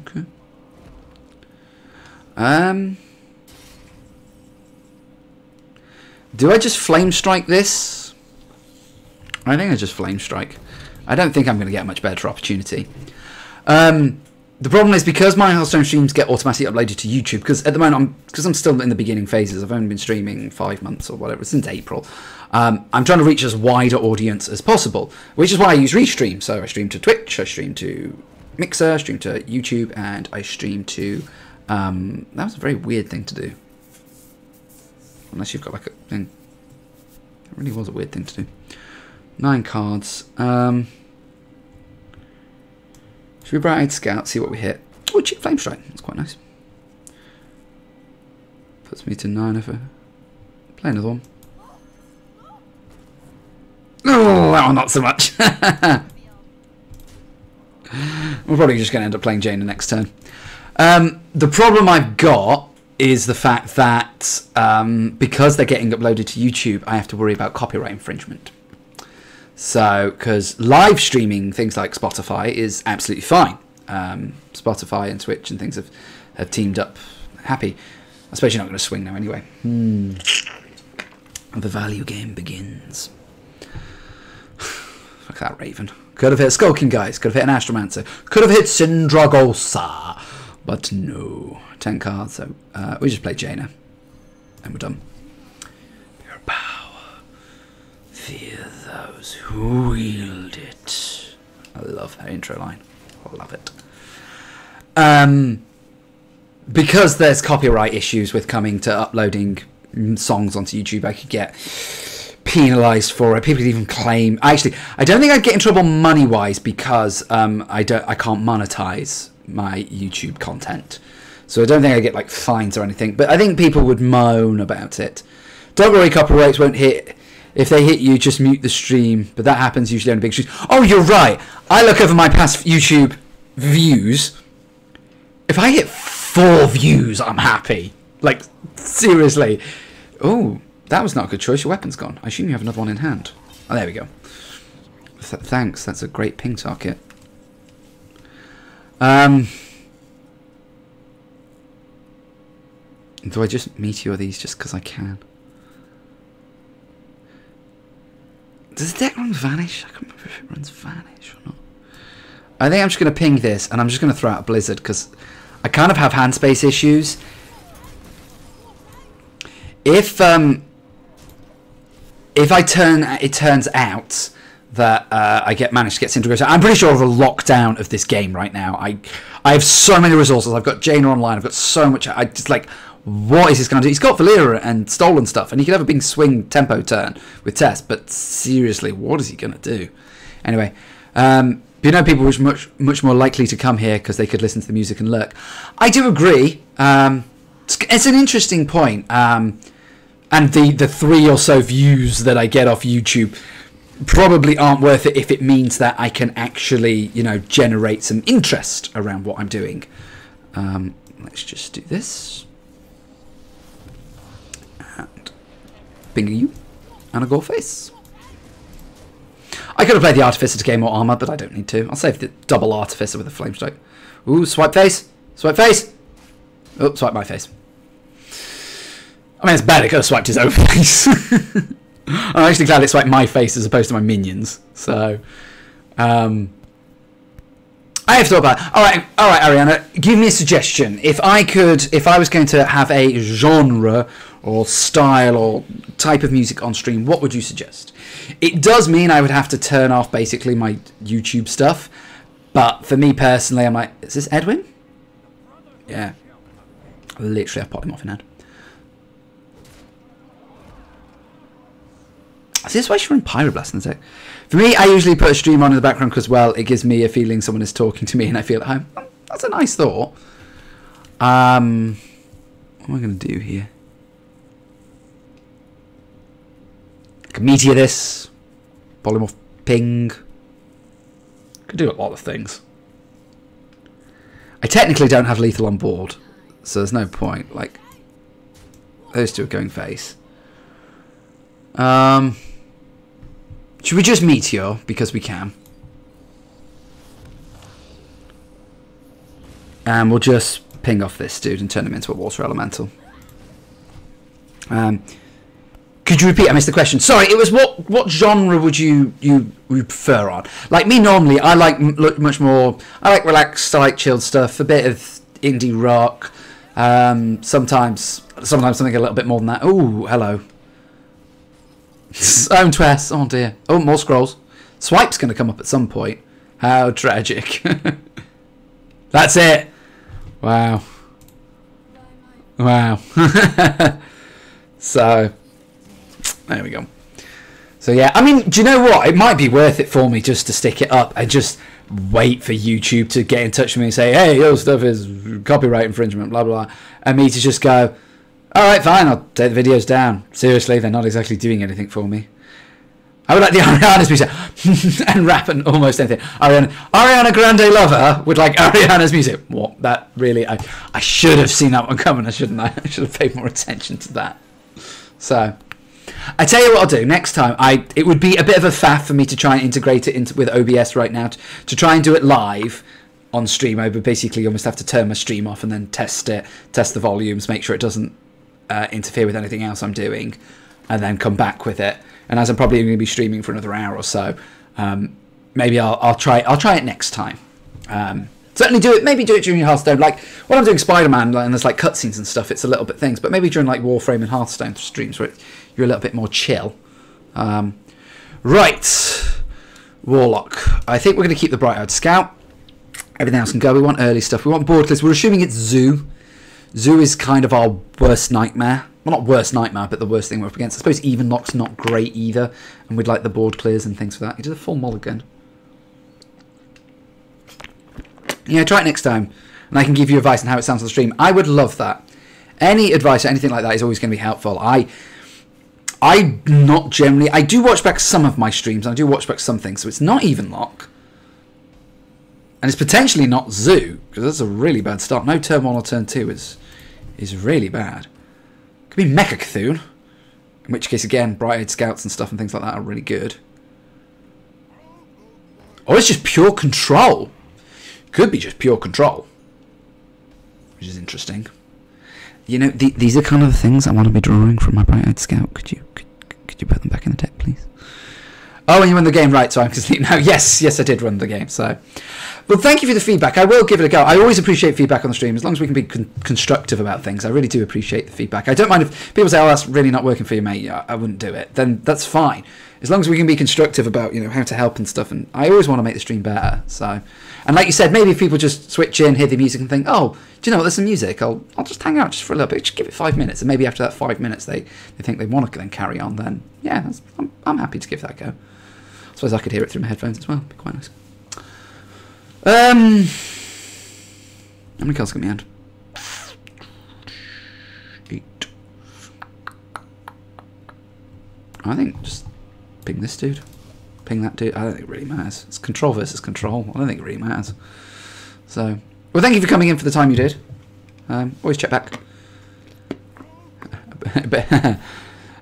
Okay. Do I just Flame Strike this? I think I just Flame Strike. I don't think I'm going to get a much better opportunity. The problem is because my Hearthstone streams get automatically uploaded to YouTube, because at the moment, because I'm still in the beginning phases, I've only been streaming 5 months or whatever, since April. I'm trying to reach as wide an audience as possible, which is why I use Restream. So I stream to Twitch, I stream to Mixer, I stream to YouTube, and I stream to... that was a very weird thing to do. Unless you've got like a thing. It really was a weird thing to do. 9 cards. Should we Bright Eyed Scout, see what we hit? Oh, cheap Flame Strike. That's quite nice. Puts me to 9 if I play another one. Oh, not so much. We're probably just going to end up playing Jaina next turn. The problem I've got is the fact that because they're getting uploaded to YouTube, I have to worry about copyright infringement. So, because live streaming things like Spotify is absolutely fine. Spotify and Twitch and things have teamed up happy. I suppose you're not going to swing now anyway. The value game begins. Fuck that Raven. Could have hit Skulking Guys. Could have hit an Astromancer. Could have hit Syndragosa. But no. 10 cards. So we just play Jaina. And we're done. Your power. Fear those who wield it. I love her intro line. I love it. Because there's copyright issues with coming to uploading songs onto YouTube, I could get penalised for it. People could even claim. Actually, I don't think I'd get in trouble money-wise because I can't monetize my YouTube content. So I don't think I get like fines or anything. But I think people would moan about it. Don't worry, copyrights won't hit. If they hit you, just mute the stream. But that happens usually on big streams. Oh, you're right. I look over my past YouTube views. If I hit 4 views, I'm happy. Like, seriously. Oh, that was not a good choice. Your weapon's gone. I assume you have another one in hand. Oh, there we go. Thanks. That's a great ping target. Do I just meteor these just because I can? Does the deck run Vanish? I can't remember if it runs Vanish or not. I think I'm just going to ping this, and I'm just going to throw out a Blizzard, because I kind of have hand space issues. If it turns out that I managed to get Syndragosa, I'm pretty sure of a lockdown of this game right now. I have so many resources. I've got Jaina online. I've got so much. I just like, what is this going to do? He's got Valera and stolen stuff, and he could have a big swing tempo turn with Tess. But seriously, what is he going to do? Anyway, you know, people were much more likely to come here because they could listen to the music and lurk. I do agree. It's an interesting point. And the 3 or so views that I get off YouTube probably aren't worth it if it means that I can actually, you know, generate some interest around what I'm doing. Let's just do this. And bingo you. And a go face. I could have played the Artificer to gain more armor, but I don't need to. I'll save the double Artificer with a Flame Strike. Ooh, swipe face. Swipe face. Oh, swipe my face. I mean, it's bad. It could have swiped his own face. I'm actually glad it swiped my face as opposed to my minions. So, I have thought about it. All right, Ariana, give me a suggestion. If I was going to have a genre or style or type of music on stream, what would you suggest? It does mean I would have to turn off basically my YouTube stuff, but for me personally, I'm like, is this Edwin? Yeah, literally, I've popped him off in hand. See, that's why I should run Pyroblast in the deck. For me, I usually put a stream on in the background because, well, it gives me a feeling someone is talking to me and I feel at home. That's a nice thought. What am I going to do here? I can meteor this. Polymorph ping. Could do a lot of things. I technically don't have lethal on board, so there's no point. Like, those two are going face. Should we just meteor because we can? And we'll just ping off this dude and turn him into a water elemental. Could you repeat? I missed the question. Sorry, it was what genre would you prefer on? Like me, normally I like much more. I like relaxed, I like chilled stuff. A bit of indie rock. Sometimes something a little bit more than that. Oh, hello. Own Twess. Oh dear. Oh, more scrolls. Swipe's going to come up at some point. How tragic. That's it. Wow. Wow. So, there we go. So yeah, I mean, do you know what? It might be worth it for me just to stick it up and just wait for YouTube to get in touch with me and say, hey, your stuff is copyright infringement, blah, blah, blah. And me to just go, all right, fine, I'll take the videos down. Seriously, they're not exactly doing anything for me. I would like the Ariana's music and rap and almost anything. Ariana Grande lover would like Ariana's music. What? That really, I should have seen that one coming, shouldn't I? I should have paid more attention to that. So, I tell you what I'll do next time. It would be a bit of a faff for me to try and integrate it with OBS right now to try and do it live on stream. I would basically almost have to turn my stream off and then test the volumes, make sure it doesn't interfere with anything else I'm doing, and then come back with it. And as I'm probably going to be streaming for another hour or so, maybe I'll try it next time. Certainly do it. Maybe do it during Hearthstone. Like when I'm doing Spider-Man and there's like cutscenes and stuff, it's a little bit things. But maybe during like Warframe and Hearthstone streams where you're a little bit more chill. Right, Warlock. I think we're going to keep the Bright-Eyed Scout. Everything else can go. We want early stuff. We want board clears. We're assuming it's Zoo. Zoo is kind of our worst nightmare. Well, not worst nightmare, but the worst thing we're up against. I suppose even lock's not great either, and we'd like the board clears and things for that. He did a full mulligan. Yeah, try it next time, and I can give you advice on how it sounds on the stream. I would love that. Any advice or anything like that is always going to be helpful. I not generally. I do watch back some of my streams, and I do watch back some things, so it's not even lock. And it's potentially not Zoo, because that's a really bad start. No turn 1 or turn 2 is really bad. Could be Mecha Cthulhu, in which case, again, Bright-Eyed Scouts and stuff and things like that are really good. Or it's just pure control. Could be just pure control, which is interesting. You know, these are kind of the things I want to be drawing from my Bright-Eyed Scout. Could you put them back in the deck, please? Oh, and you won the game, right, so I'm complete now. Yes, I did run the game, so... Well, thank you for the feedback. I will give it a go. I always appreciate feedback on the stream, as long as we can be constructive about things. I really do appreciate the feedback. I don't mind if people say, oh, that's really not working for you, mate. I wouldn't do it. Then that's fine. As long as we can be constructive about, you know, how to help and stuff. And I always want to make the stream better, so... And like you said, maybe if people just switch in, hear the music and think, oh, do you know what, there's some music. I'll just hang out just for a little bit. Just give it 5 minutes. And maybe after that 5 minutes, they think they want to then carry on. Then, yeah, I'm happy to give that a go. I suppose I could hear it through my headphones as well. It'd be quite nice. How many cards got me hand? 8. I think just ping this dude. Ping that dude. I don't think it really matters. It's control versus control. I don't think it really matters. So, well, thank you for coming in for the time you did. Always check back.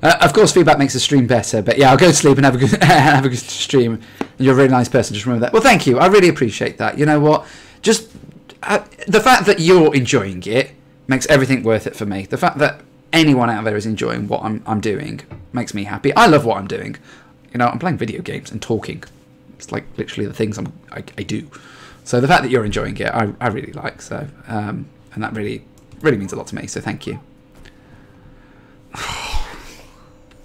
Of course, feedback makes the stream better. But yeah, I'll go to sleep and have a good stream. You're a really nice person. Just remember that. Well, thank you. I really appreciate that. You know what? Just the fact that you're enjoying it makes everything worth it for me. The fact that anyone out there is enjoying what I'm doing makes me happy. I love what I'm doing. You know, I'm playing video games and talking. It's like literally the things I do. So the fact that you're enjoying it, I really like. So and that really means a lot to me. So thank you.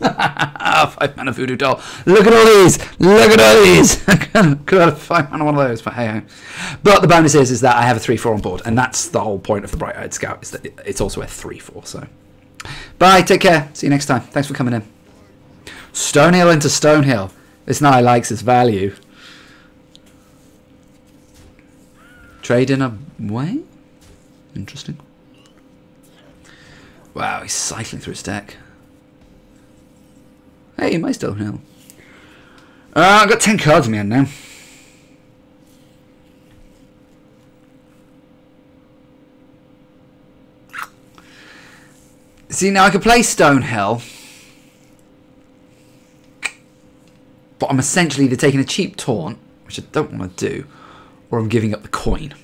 5 mana voodoo doll. Look at all these. Look at all these. Could have 5 mana one of those, but hey. But the bonus is that I have a 3/4 on board, and that's the whole point of the Bright-Eyed Scout. Is that it's also a 3/4. So, bye. Take care. See you next time. Thanks for coming in. Stonehill into Stonehill. This guy likes its value. Trade in a way. Interesting. Wow, he's cycling through his deck. Hey, my Stonehill. I've got 10 cards in my hand now. See, now I could play Stonehill, but I'm essentially either taking a cheap taunt, which I don't want to do, or I'm giving up the coin.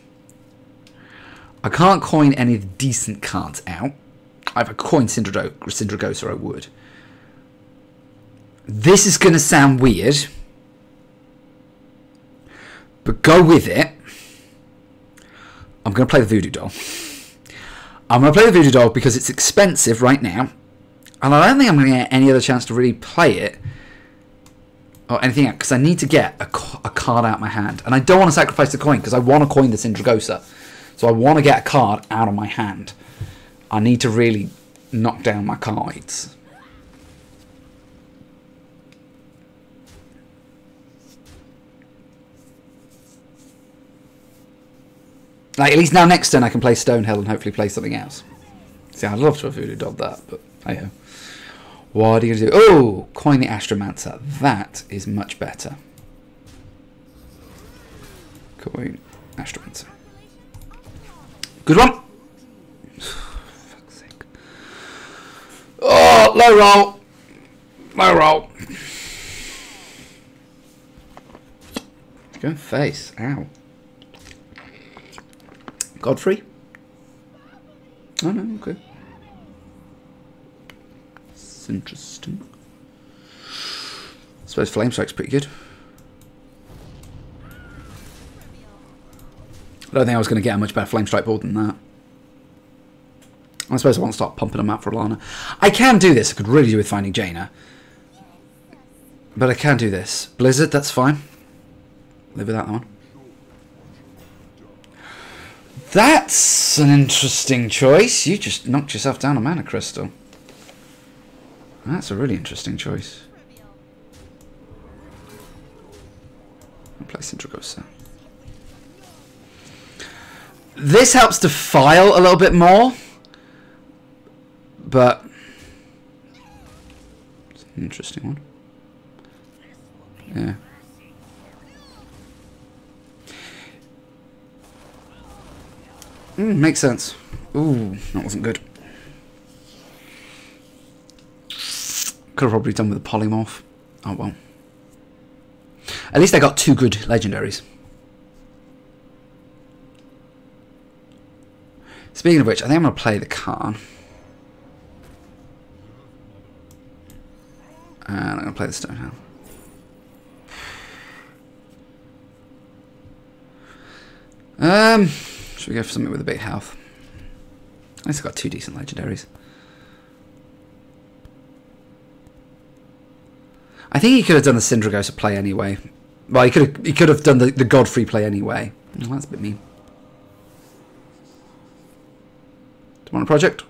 I can't coin any of the decent cards out. If I coin Syndragosa, I would. This is going to sound weird, but go with it. I'm going to play the Voodoo Doll. I'm going to play the Voodoo Doll because it's expensive right now, and I don't think I'm going to get any other chance to really play it or anything else, because I need to get a card out of my hand, and I don't want to sacrifice the coin because I want to coin the Syndragosa, so I want to get a card out of my hand. I need to really knock down my cards. Like, at least now next turn I can play Stonehill and hopefully play something else. See, I'd love to have Voodoo Dolled that, but hey-ho. What are you going to do? Oh, coin the Astromancer. That is much better. Coin Astromancer. Good one. Fuck's sake. Oh, low roll. Low roll. Go face. Ow. Godfrey? Oh no, okay. It's interesting. I suppose Flame Strike's pretty good. I don't think I was going to get a much better Flame Strike board than that. I suppose I want to start pumping them out for Alana. I can do this. I could really do with finding Jaina. But I can do this. Blizzard, that's fine. Live with that one. That's an interesting choice. You just knocked yourself down a mana crystal. That's a really interesting choice. I'll play Sindragosa. This helps to file a little bit more, but it's an interesting one. Yeah. Makes sense. Ooh, that wasn't good. Could have probably done with a polymorph. Oh well. At least I got 2 good legendaries. Speaking of which, I think I'm going to play the Khan. And I'm going to play the Stonehound. Should we go for something with a big health? At least I've got 2 decent legendaries. I think he could have done the Sindragosa play anyway. Well, he could have done the Godfrey play anyway. Oh, that's a bit mean. Do you want a project?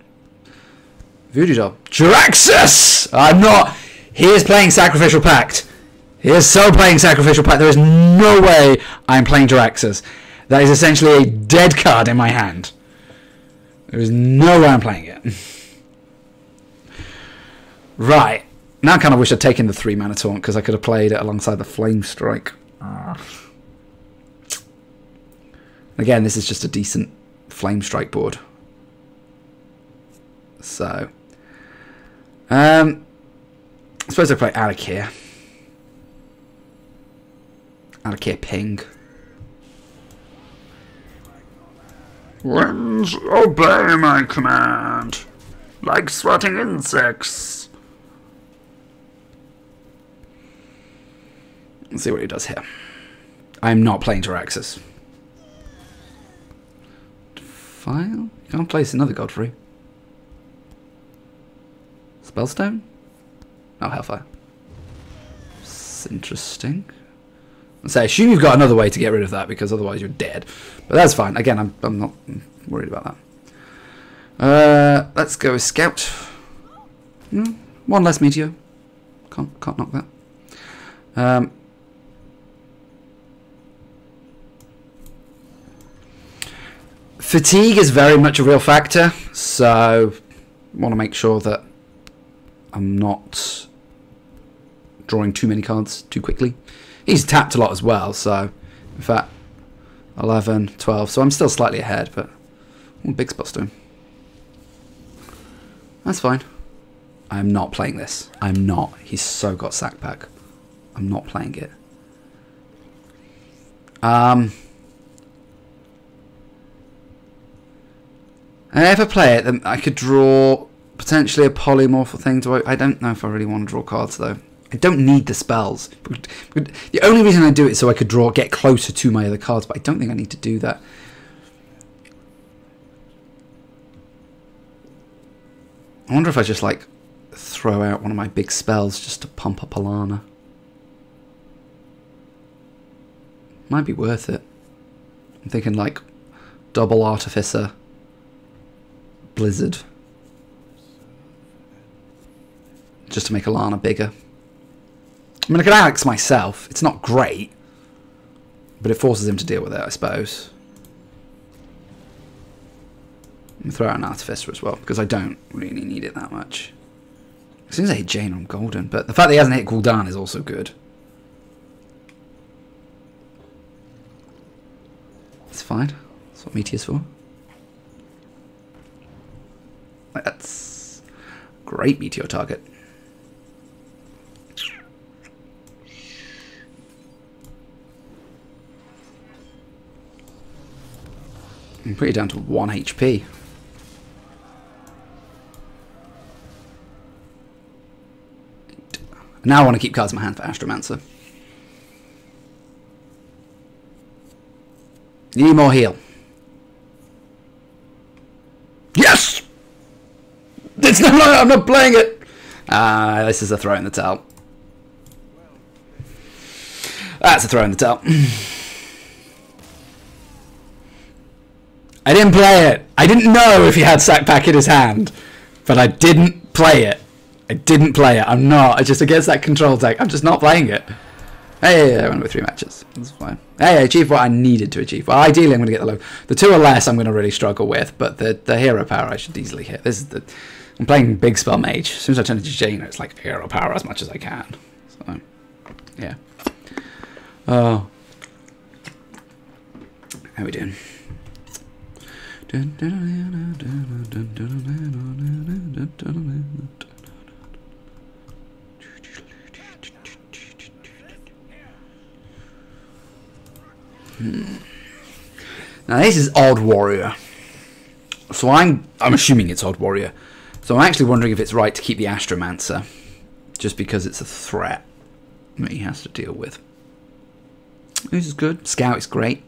Voodoo Doll. Jiraxxus! I'm not. He is playing Sacrificial Pact. He is so playing Sacrificial Pact. There is no way I'm playing Jiraxxus. That is essentially a dead card in my hand. There is no way I'm playing it. Right. Now I kind of wish I'd taken the 3 mana taunt because I could have played it alongside the Flame Strike. Again, this is just a decent Flame Strike board. So, I suppose I play Alakir. Alakir Ping. Winds obey my command, like sweating insects. Let's see what he does here. I'm not playing Jiraxxus. File? Can't place another Godfrey. Spellstone? Oh, Hellfire. It's interesting. So I assume you've got another way to get rid of that because otherwise you're dead. But that's fine. Again, I'm not worried about that. Let's go with Scout. 1 less Meteor. Can't knock that. Fatigue is very much a real factor, so I want to make sure that I'm not drawing too many cards too quickly. He's tapped a lot as well, so in fact 11, 12, so I'm still slightly ahead, but big spots to him. That's fine. I'm not playing this. I'm not. He's so got sack pack. I'm not playing it. And if I play it, then I could draw potentially a polymorph thing. I don't know if I really want to draw cards though. I don't need the spells. The only reason I do it is so I could get closer to my other cards, but I don't think I need to do that. I wonder if I just like throw out one of my big spells just to pump up Alana. Might be worth it. I'm thinking like double Artificer, Blizzard, just to make Alana bigger. I mean, I could Alex myself. It's not great, but it forces him to deal with it, I suppose. And throw out an Artificer as well, because I don't really need it that much. As soon as I hit Jaina, I'm golden. But the fact that he hasn't hit Gul'dan is also good. It's fine. That's what Meteor's for. That's great Meteor target. I'm pretty down to 1 HP. Now I want to keep cards in my hand for Astromancer. Need more heal. Yes! It's not. I'm not playing it. This is a throw in the towel. That's a throw in the towel. I didn't play it. I didn't know if he had Sack Pack in his hand, but I didn't play it. I didn't play it. I'm not. I just against that control deck. I'm just not playing it. Hey, I went with 3 matches. That's fine. Hey, I achieved what I needed to achieve. Well, ideally, I'm going to get the low. The 2 or less, I'm going to really struggle with, but the hero power I should easily hit. This is the. I'm playing Big Spell Mage. As soon as I turn into Jaina, it's like hero power as much as I can. So, yeah. Oh. How are we doing? Now this is Odd Warrior, so I'm assuming it's Odd Warrior. So I'm actually wondering if it's right to keep the Astromancer, just because it's a threat that he has to deal with. This is good. Scout is great.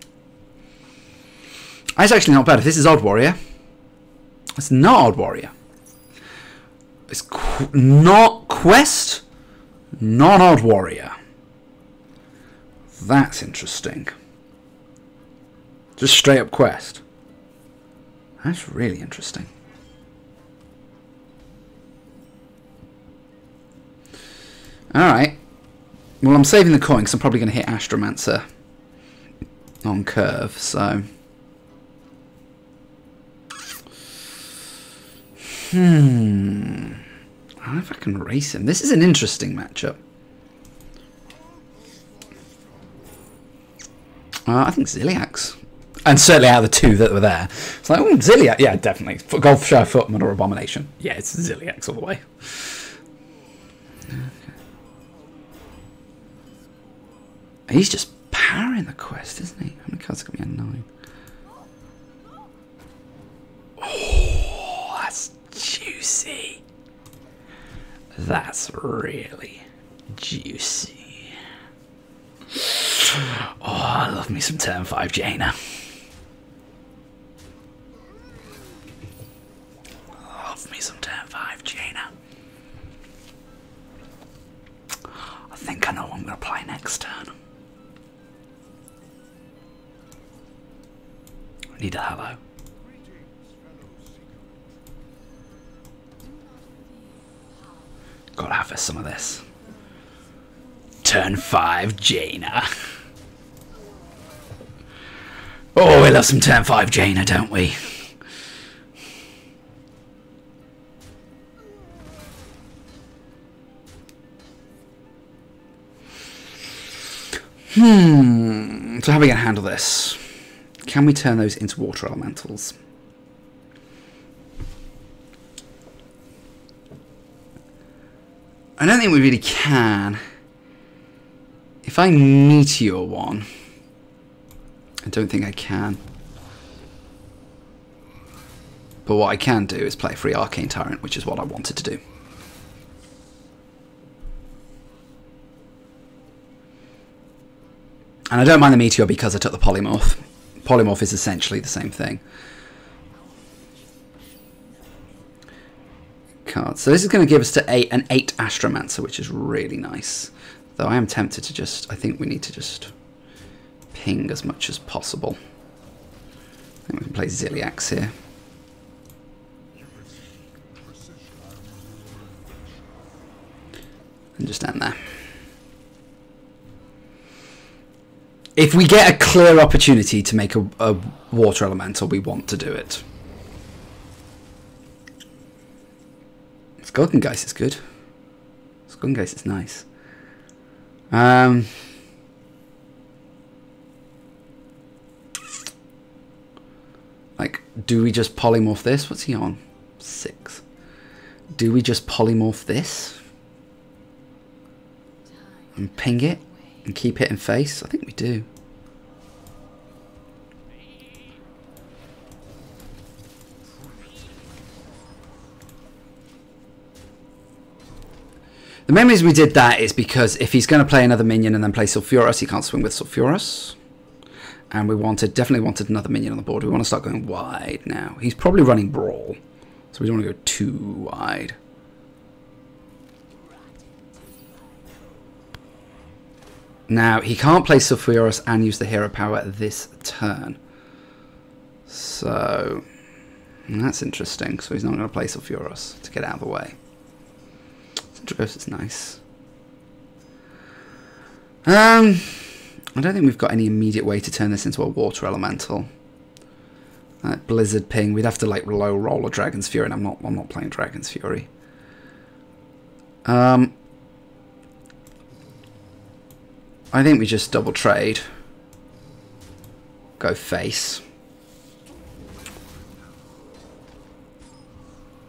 It's actually not bad. If this is Odd Warrior, it's not Odd Warrior. It's not Quest, not Odd Warrior. That's interesting. Just straight up Quest. That's really interesting. Alright. Well, I'm saving the coin because I'm probably going to hit Astromancer on curve, so... I don't know if I can race him. This is an interesting matchup. I think Ziliax. And certainly out of the 2 that were there. It's like, oh, Ziliax. Yeah, definitely. Golf Show, Footman, or Abomination. Yeah, it's Ziliax all the way. Okay. He's just powering the quest, isn't he? How many cards got me at 9? Oh, that's juicy. That's really juicy. Oh, I love me some turn 5 Jaina. Love me some turn 5 Jaina. I think I know what I'm going to play next turn. I need a hello. Gotta have some of this. Turn 5 Jaina. Oh, we love some turn 5 Jaina, don't we? So how are we going to handle this? Can we turn those into water elementals? I don't think we really can. If I Meteor one, I don't think I can. But what I can do is play free Arcane Tyrant, which is what I wanted to do. And I don't mind the Meteor because I took the Polymorph. Polymorph is essentially the same thing. Cards. So this is going to give us to an 8 Astromancer, which is really nice. Though I am tempted to just... I think we need to just ping as much as possible. I think we can play Ziliax here. And just end there. If we get a clear opportunity to make a water elemental, we want to do it. Golden Geist is good. Gun Ghost is nice. Like, do we just polymorph this? What's he on? 6. Do we just polymorph this? And ping it? And keep hitting face? I think we do. The main reason we did that is because if he's going to play another minion and then play Sulfuras, he can't swing with Sulfuras. And we definitely wanted another minion on the board. We want to start going wide now. He's probably running Brawl, so we don't want to go too wide. Now, he can't play Sulfuras and use the hero power this turn. So, that's interesting. So he's not going to play Sulfuras to get out of the way. Centriverse is nice. I don't think we've got any immediate way to turn this into a water elemental. Blizzard ping. We'd have to like low roll a Dragon's Fury, and I'm not playing Dragon's Fury. I think we just double trade. Go face.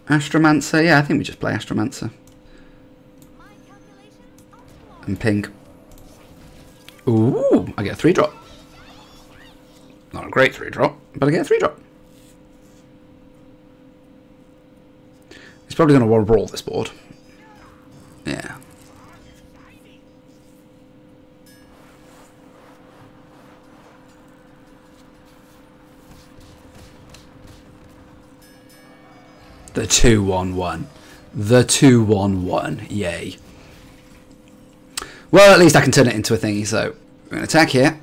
Astromancer. Yeah, I think we just play Astromancer. And ping. Ooh, I get a 3-drop. Not a great 3-drop, but I get a 3-drop. He's probably going to want to brawl this board. Yeah. The 2-1-1. The 2-1-1. Yay. Well, at least I can turn it into a thingy, so I'm going to attack here.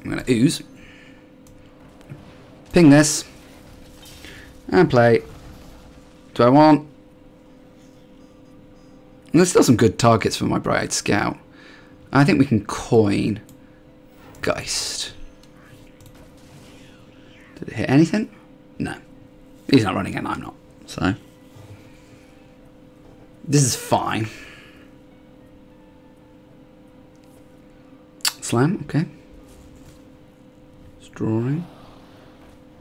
I'm going to ooze. Ping this. And play. Do I want... There's still some good targets for my Bright Scout. I think we can coin Geist. Did it hit anything? No. He's not running it and I'm not. So this is fine. Slam, okay. Drawing.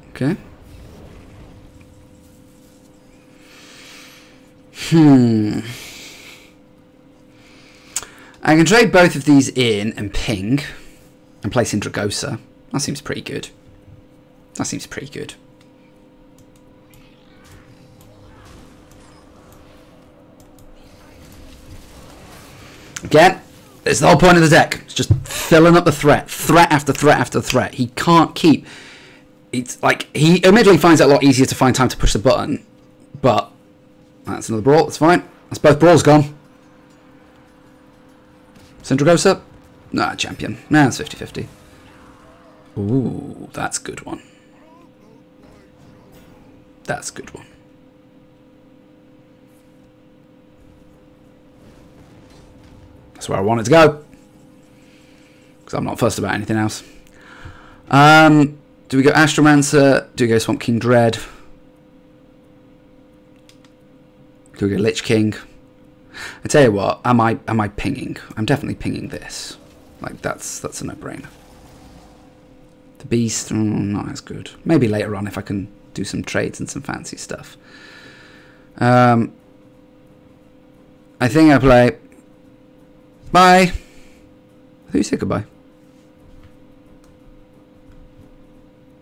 Okay. I can trade both of these in and ping and place in Dragosa. That seems pretty good. That seems pretty good. Again, it's the whole point of the deck. It's just filling up the threat. Threat after threat after threat. He can't keep... It's like, he admittedly finds it a lot easier to find time to push the button. But, that's another brawl. That's fine. That's both brawls gone. Syndragosa? Nah, champion. Nah, it's 50-50. Ooh, that's a good one. That's a good one. That's where I want it to go. Because I'm not fussed about anything else. Do we go Astromancer? Do we go Swamp King Dread? Do we go Lich King? I tell you what, am I pinging? I'm definitely pinging this. Like that's a no-brainer. The Beast, not as good. Maybe later on if I can do some trades and some fancy stuff. I think I play. Bye. I thought you said goodbye.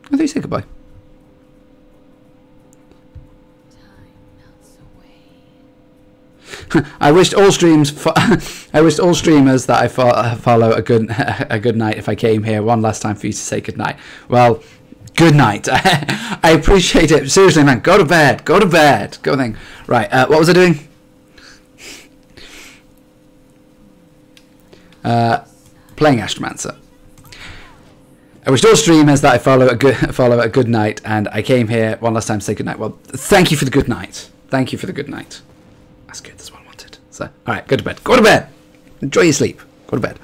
I thought you said goodbye. I wished all streams. I wished all streamers that I follow a good night. If I came here one last time for you to say good night. Well, good night. I appreciate it. Seriously, man. Go to bed. Go to bed. Go thing. Right. What was I doing? Playing Astromancer. I wished all streamers that I follow a good night, and I came here one last time to say good night. Well, thank you for the good night. Thank you for the good night. That's good. That's what I wanted. So, all right, go to bed. Go to bed. Enjoy your sleep. Go to bed.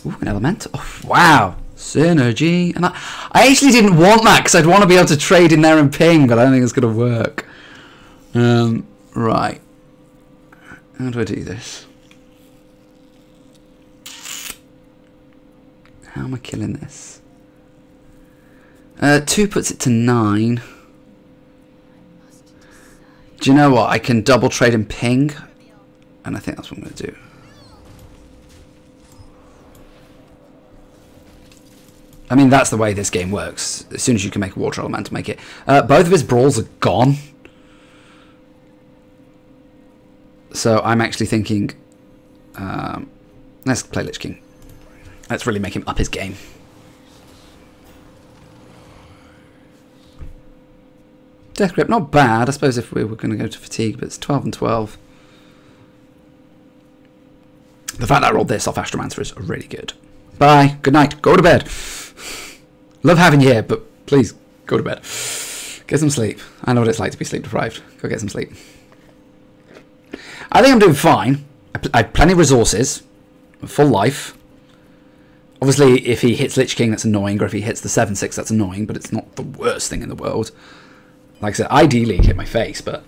Ooh, an elemental. Oh, wow. Synergy. And I actually didn't want that because I'd want to be able to trade in there and ping, but I don't think it's going to work. Right. How do I do this? How am I killing this? 2 puts it to 9. Do you know what? I can double trade and ping. And I think that's what I'm going to do. I mean, that's the way this game works. As soon as you can make a water elemental, make it. Both of his brawls are gone. So I'm actually thinking, let's play Lich King. Let's really make him up his game. Death Grip, not bad. I suppose if we were going to go to Fatigue, but it's 12 and 12. The fact that I rolled this off Astromancer is really good. Bye. Good night. Go to bed. Love having you here, but please go to bed. Get some sleep. I know what it's like to be sleep deprived. Go get some sleep. I think I'm doing fine. I have plenty of resources. Full life. Obviously, if he hits Lich King, that's annoying. Or if he hits the 7/6, that's annoying. But it's not the worst thing in the world. Like I said, ideally hit my face, but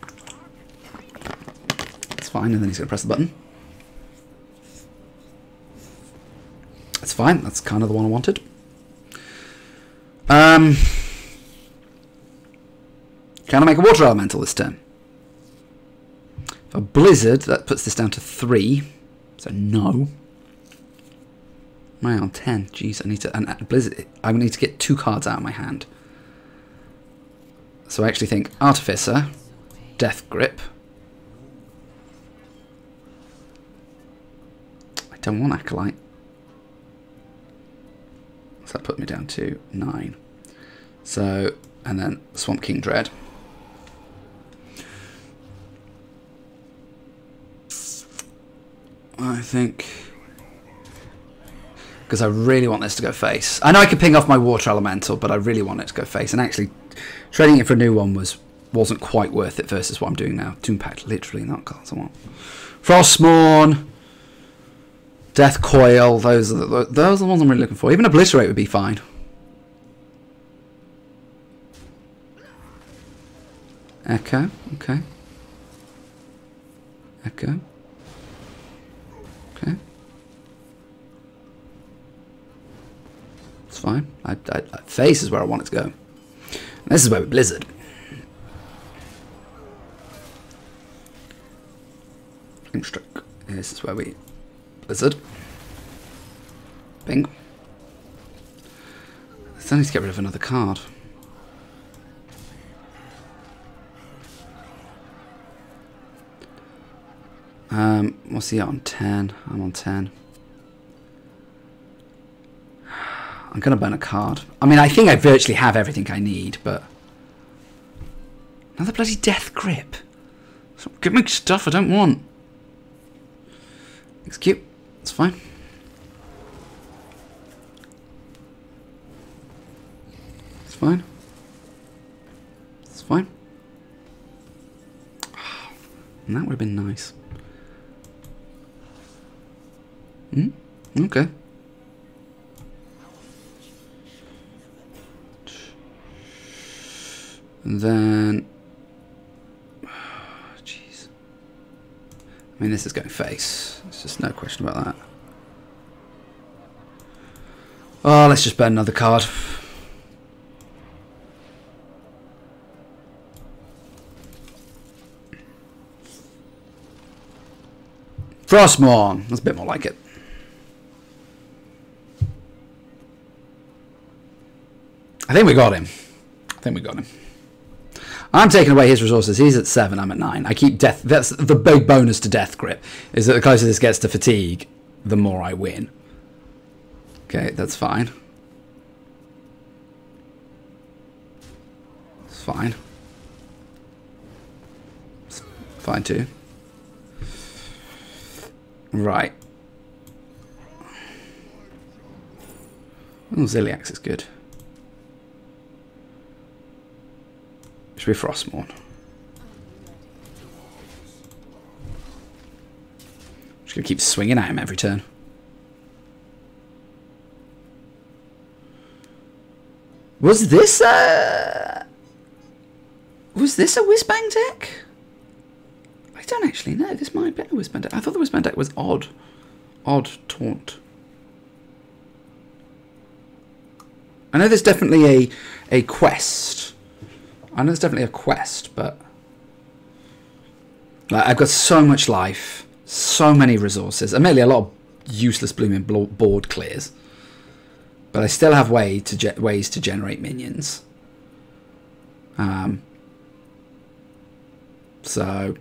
it's fine. And then he's going to press the button. It's fine. That's kind of the one I wanted. Can I make a water elemental this turn? If a blizzard, that puts this down to 3. So no. Am I on 10? Jeez, I need to. And blizzard. I need to get 2 cards out of my hand. So I actually think Artificer, Death Grip. I don't want Acolyte. So that put me down to 9. So, and then Swamp King Dread. I think, because I really want this to go face. I know I could ping off my Water Elemental, but I really want it to go face. And actually, trading it for a new one wasn't quite worth it versus what I'm doing now. Tomb Pact, literally not cards I want. Frostmourne, Death Coil, those are the ones I'm really looking for. Even Obliterate would be fine. Echo, okay. Echo. Okay. It's fine. Face is where I want it to go. And this is where we Blizzard. Flame Stroke. This is where we Blizzard. Bing. I still need to get rid of another card. What's he on? 10. I'm on 10. I'm going to burn a card. I mean, I think I virtually have everything I need, but... Another bloody Death Grip. Stop giving me stuff I don't want. It's cute. It's fine. It's fine. It's fine. And that would have been nice. Okay. And then... Jeez. I mean, this is going face. There's just no question about that. Oh, let's just burn another card. Frostmourne. That's a bit more like it. I think we got him. I think we got him. I'm taking away his resources. He's at 7. I'm at 9. I keep death. That's the big bonus to Death Grip. Is that the closer this gets to Fatigue, the more I win. Okay, that's fine. It's fine. It's fine too. Right. Oh, Ziliax is good. Should be Frostmourne. Just gonna keep swinging at him every turn. Was this a Whizbang deck? don't actually know. This might be a Whisper deck. I thought the Whisper deck was odd. Odd taunt. I know there's definitely a quest. I know there's definitely a quest, but like, I've got so much life, so many resources, admittedly a lot of useless blooming board clears, but I still have ways to generate minions. So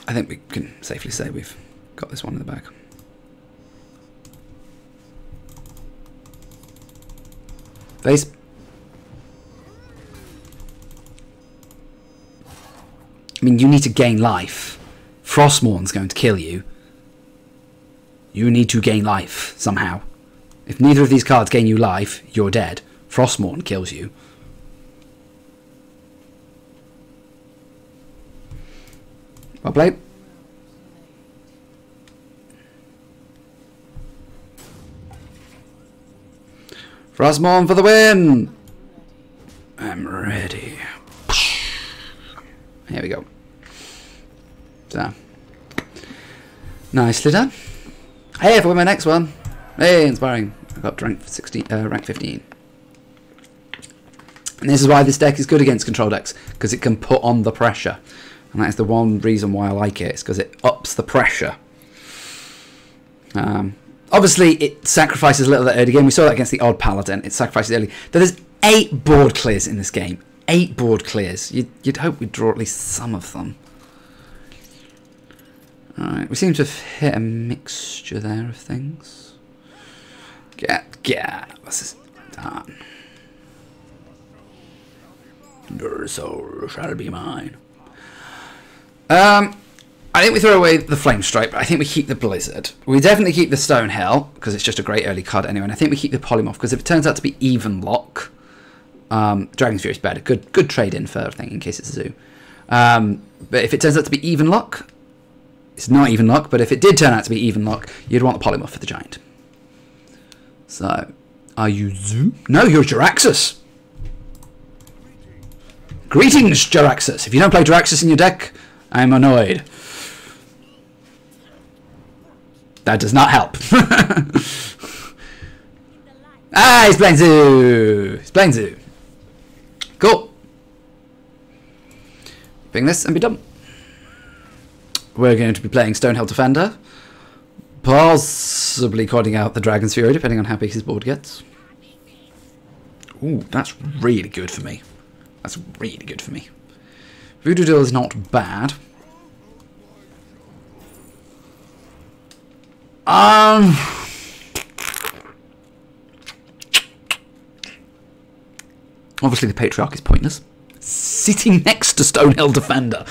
I think we can safely say we've got this one in the bag. Face. I mean, you need to gain life. Frostmourn's going to kill you. You need to gain life somehow. If neither of these cards gain you life, you're dead. Frostmourn kills you. Well played. Frostmourn for the win! I'm ready. Here we go. So. Nicely done. Hey, for my next one. Hey, inspiring. I got rank 15. And this is why this deck is good against control decks, because it can put on the pressure. And that is the one reason why I like it, is because it ups the pressure. Obviously, it sacrifices a little bit early game. We saw that against the odd paladin. It sacrifices early. There's 8 board clears in this game. 8 board clears. You'd hope we'd draw at least some of them. Alright, we seem to have hit a mixture there of things. Get. This is done. Your soul shall be mine. I think we throw away the Flame Strike, but I think we keep the Blizzard. We definitely keep the Stonehill, because it's just a great early card anyway, and I think we keep the Polymorph, because if it turns out to be even lock, Dragon's Fury is better. Good trade-in for everything, in case it's a zoo. But if it turns out to be even lock, it's not even lock, but if it did turn out to be even lock, you'd want the Polymorph for the Giant. So, are you zoo? No, you're Jaraxxus. Greetings, Jaraxxus. If you don't play Jaraxxus in your deck, I'm annoyed. That does not help. Ah, he's playing zoo. He's playing zoo. Cool. Bring this and be done. We're going to be playing Stonehill Defender. Possibly calling out the Dragon's Fury, depending on how big his board gets. Ooh, that's really good for me. That's really good for me. Voodoo Doll is not bad. Obviously the Patriarch is pointless. Sitting next to Stonehill Defender.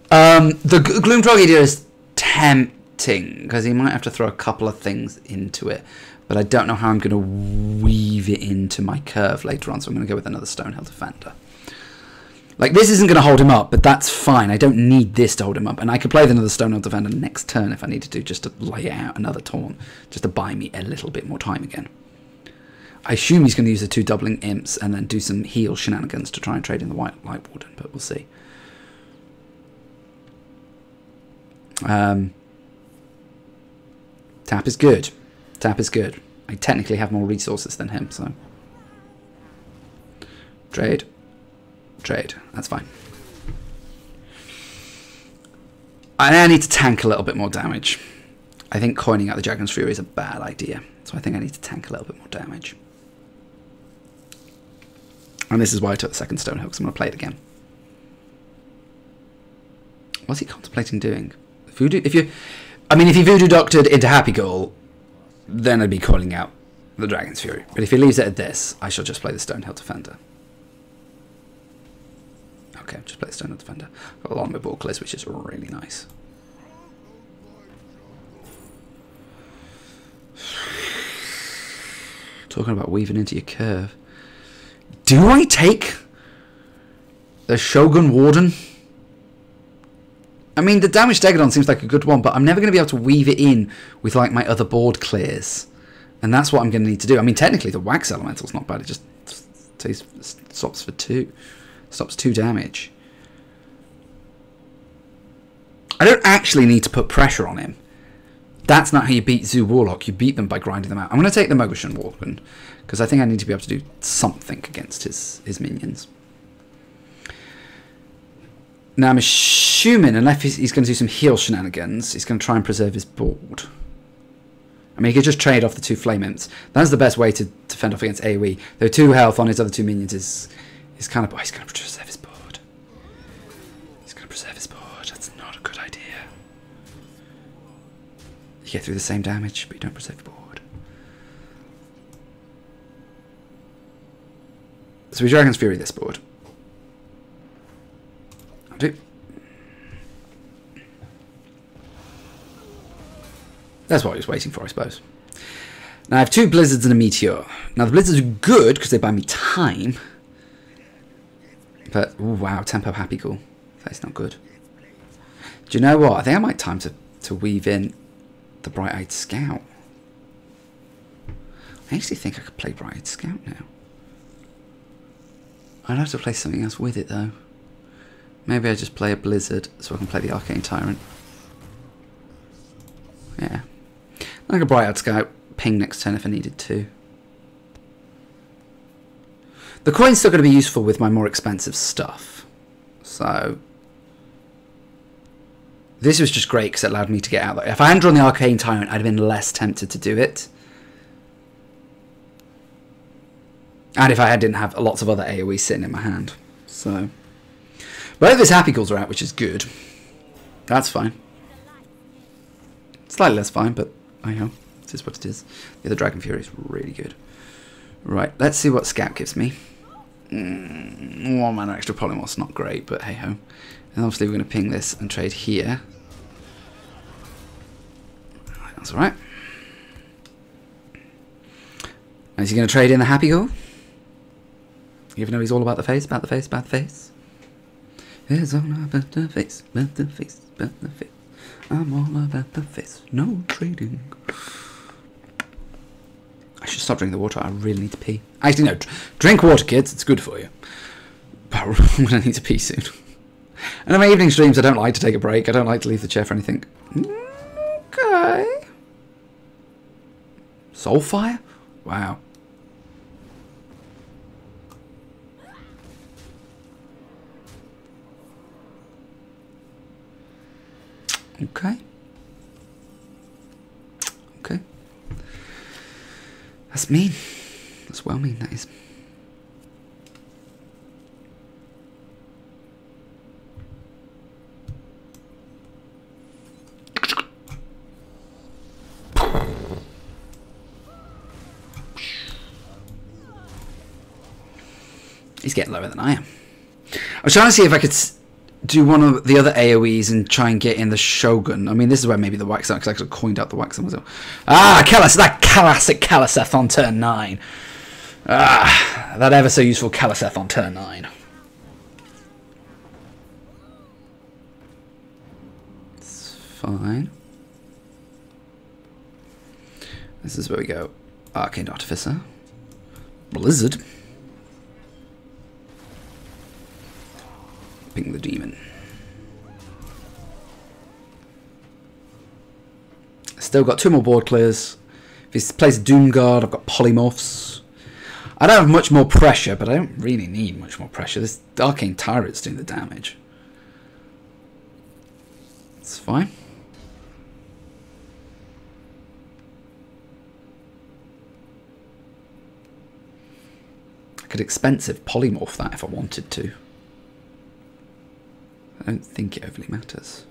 The Gloomtrog idea is tempting, because he might have to throw a couple of things into it. But I don't know how I'm going to weave it into my curve later on, so I'm going to go with another Stonehill Defender. Like, this isn't going to hold him up, but that's fine. I don't need this to hold him up. And I could play with another Stonehill Defender next turn if I needed to, just to lay out another taunt, just to buy me a little bit more time again. I assume he's going to use the 2 doubling imps and then do some heal shenanigans to try and trade in the White Light Warden, but we'll see. Tap is good. Tap is good. I technically have more resources than him, so... Trade. Trade. That's fine. I need to tank a little bit more damage. I think coining out the Dragon's Fury is a bad idea, so I think I need to tank a little bit more damage. And this is why I took the second Stonehill, because I'm going to play it again. What's he contemplating doing? Voodoo? If you Voodoo Doctored into Happy Goal, then I'd be calling out the Dragon's Fury. But if he leaves it at this, I shall just play the Stonehill Defender. Okay, just play the Stonehill Defender. Got a lot of my ball clears, which is really nice. Talking about weaving into your curve. Do I take the Shogun Warden? I mean, the Damaged Stegodon seems like a good one, but I'm never going to be able to weave it in with like my other board clears. And that's what I'm going to need to do. I mean, technically the Wax Elemental's not bad. It just stops for 2. Stops 2 damage. I don't actually need to put pressure on him. That's not how you beat Zoo Warlock. You beat them by grinding them out. I'm going to take the Mogushan Warden, because I think I need to be able to do something against his minions. Now I'm assuming, unless he's going to do some heal shenanigans, he's going to try and preserve his board. I mean, he could just trade off the 2 Flame Imps. That's the best way to fend off against AoE. Though 2 health on his other 2 minions is kind of... Oh, he's going to preserve his board. He's going to preserve his board. That's not a good idea. You get through the same damage, but you don't preserve your board. So we Dragon's Fury this board. I'll do. That's what I was waiting for, I suppose. Now I have 2 Blizzards and a Meteor. Now the Blizzards are good because they buy me time. But, ooh, wow, Tempo Happy Cool. That's not good. Do you know what? I think I might time to weave in the Bright-Eyed Scout. I actually think I could play Bright-Eyed Scout now. I'd have to play something else with it, though. Maybe I just play a Blizzard so I can play the Arcane Tyrant. Yeah. Like a Bright-Eyed Scout, ping next turn if I needed to. The coin's still going to be useful with my more expensive stuff. So... this was just great because it allowed me to get out there. If I hadn't drawn the Arcane Tyrant, I'd have been less tempted to do it. And if I didn't have lots of other AoE sitting in my hand. So... both of his Happy Ghouls are out, which is good. That's fine. Slightly less fine, but I know. This is what it is. The other Dragon Fury is really good. Right, let's see what Scout gives me. 1 mana extra polymorph's not great, but hey ho. And obviously we're going to ping this and trade here. That's alright. And is he going to trade in the Happy Ghoul? Even though he's all about the face, about the face, about the face. It's all about the face, about the face, about the face. I'm all about the face, no trading. I should stop drinking the water, I really need to pee. Actually, no, drink water, kids, it's good for you. But I'm going to need to pee soon. And in my evening streams, I don't like to take a break, I don't like to leave the chair for anything. Okay. Soulfire? Wow. Okay. Okay. That's mean. That's well mean, that is. He's getting lower than I am. I was trying to see if I could do one of the other AoEs and try and get in the Shogun. I mean, this is where maybe the Wax because I could have coined out the Wax myself. Ah, that classic Kalaseth on turn 9. Ah, that ever so useful Kalaseth on turn 9. It's fine. This is where we go. Arcane Artificer. Blizzard. Ping the demon. Still got 2 more board clears. If he plays Doomguard, I've got polymorphs. I don't have much more pressure, but I don't really need much more pressure. This Arcane Tyrant's doing the damage. It's fine. I could expensive polymorph that if I wanted to. I don't think it overly matters.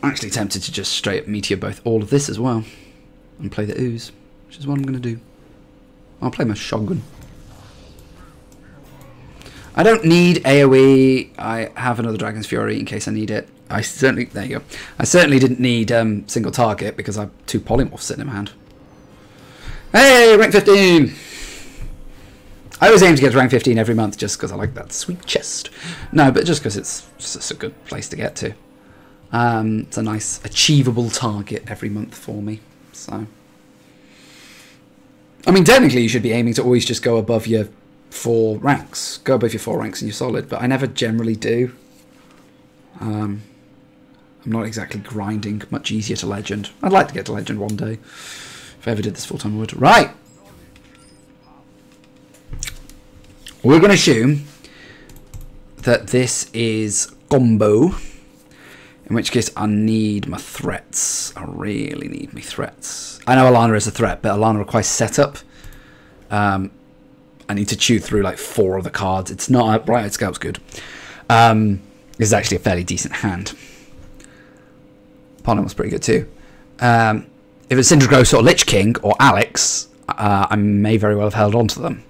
I'm actually tempted to just straight up Meteor both all of this as well and play the Ooze, which is what I'm going to do. I'll play my Shogun. I don't need AoE. I have another Dragon's Fury in case I need it. There you go. I certainly didn't need single target because I have 2 polymorphs sitting in my hand. Hey, rank 15! I always aim to get to rank 15 every month just because I like that sweet chest. No, but just because it's just a good place to get to. It's a nice achievable target every month for me. So, I mean, technically you should be aiming to always just go above your 4 ranks. Go above your 4 ranks and you're solid, but I never generally do. I'm not exactly grinding much easier to legend. I'd like to get to legend one day. If I ever did this full time, I would. Right! We're going to assume that this is combo. In which case, I need my threats. I really need my threats. I know Alana is a threat, but Alana requires setup. I need to chew through like 4 of the cards. It's not... Bright-Eyed Scout's good. This is actually a fairly decent hand. Pollen was pretty good too. If it's Syndragosa or Lich King or Alex, I may very well have held on to them.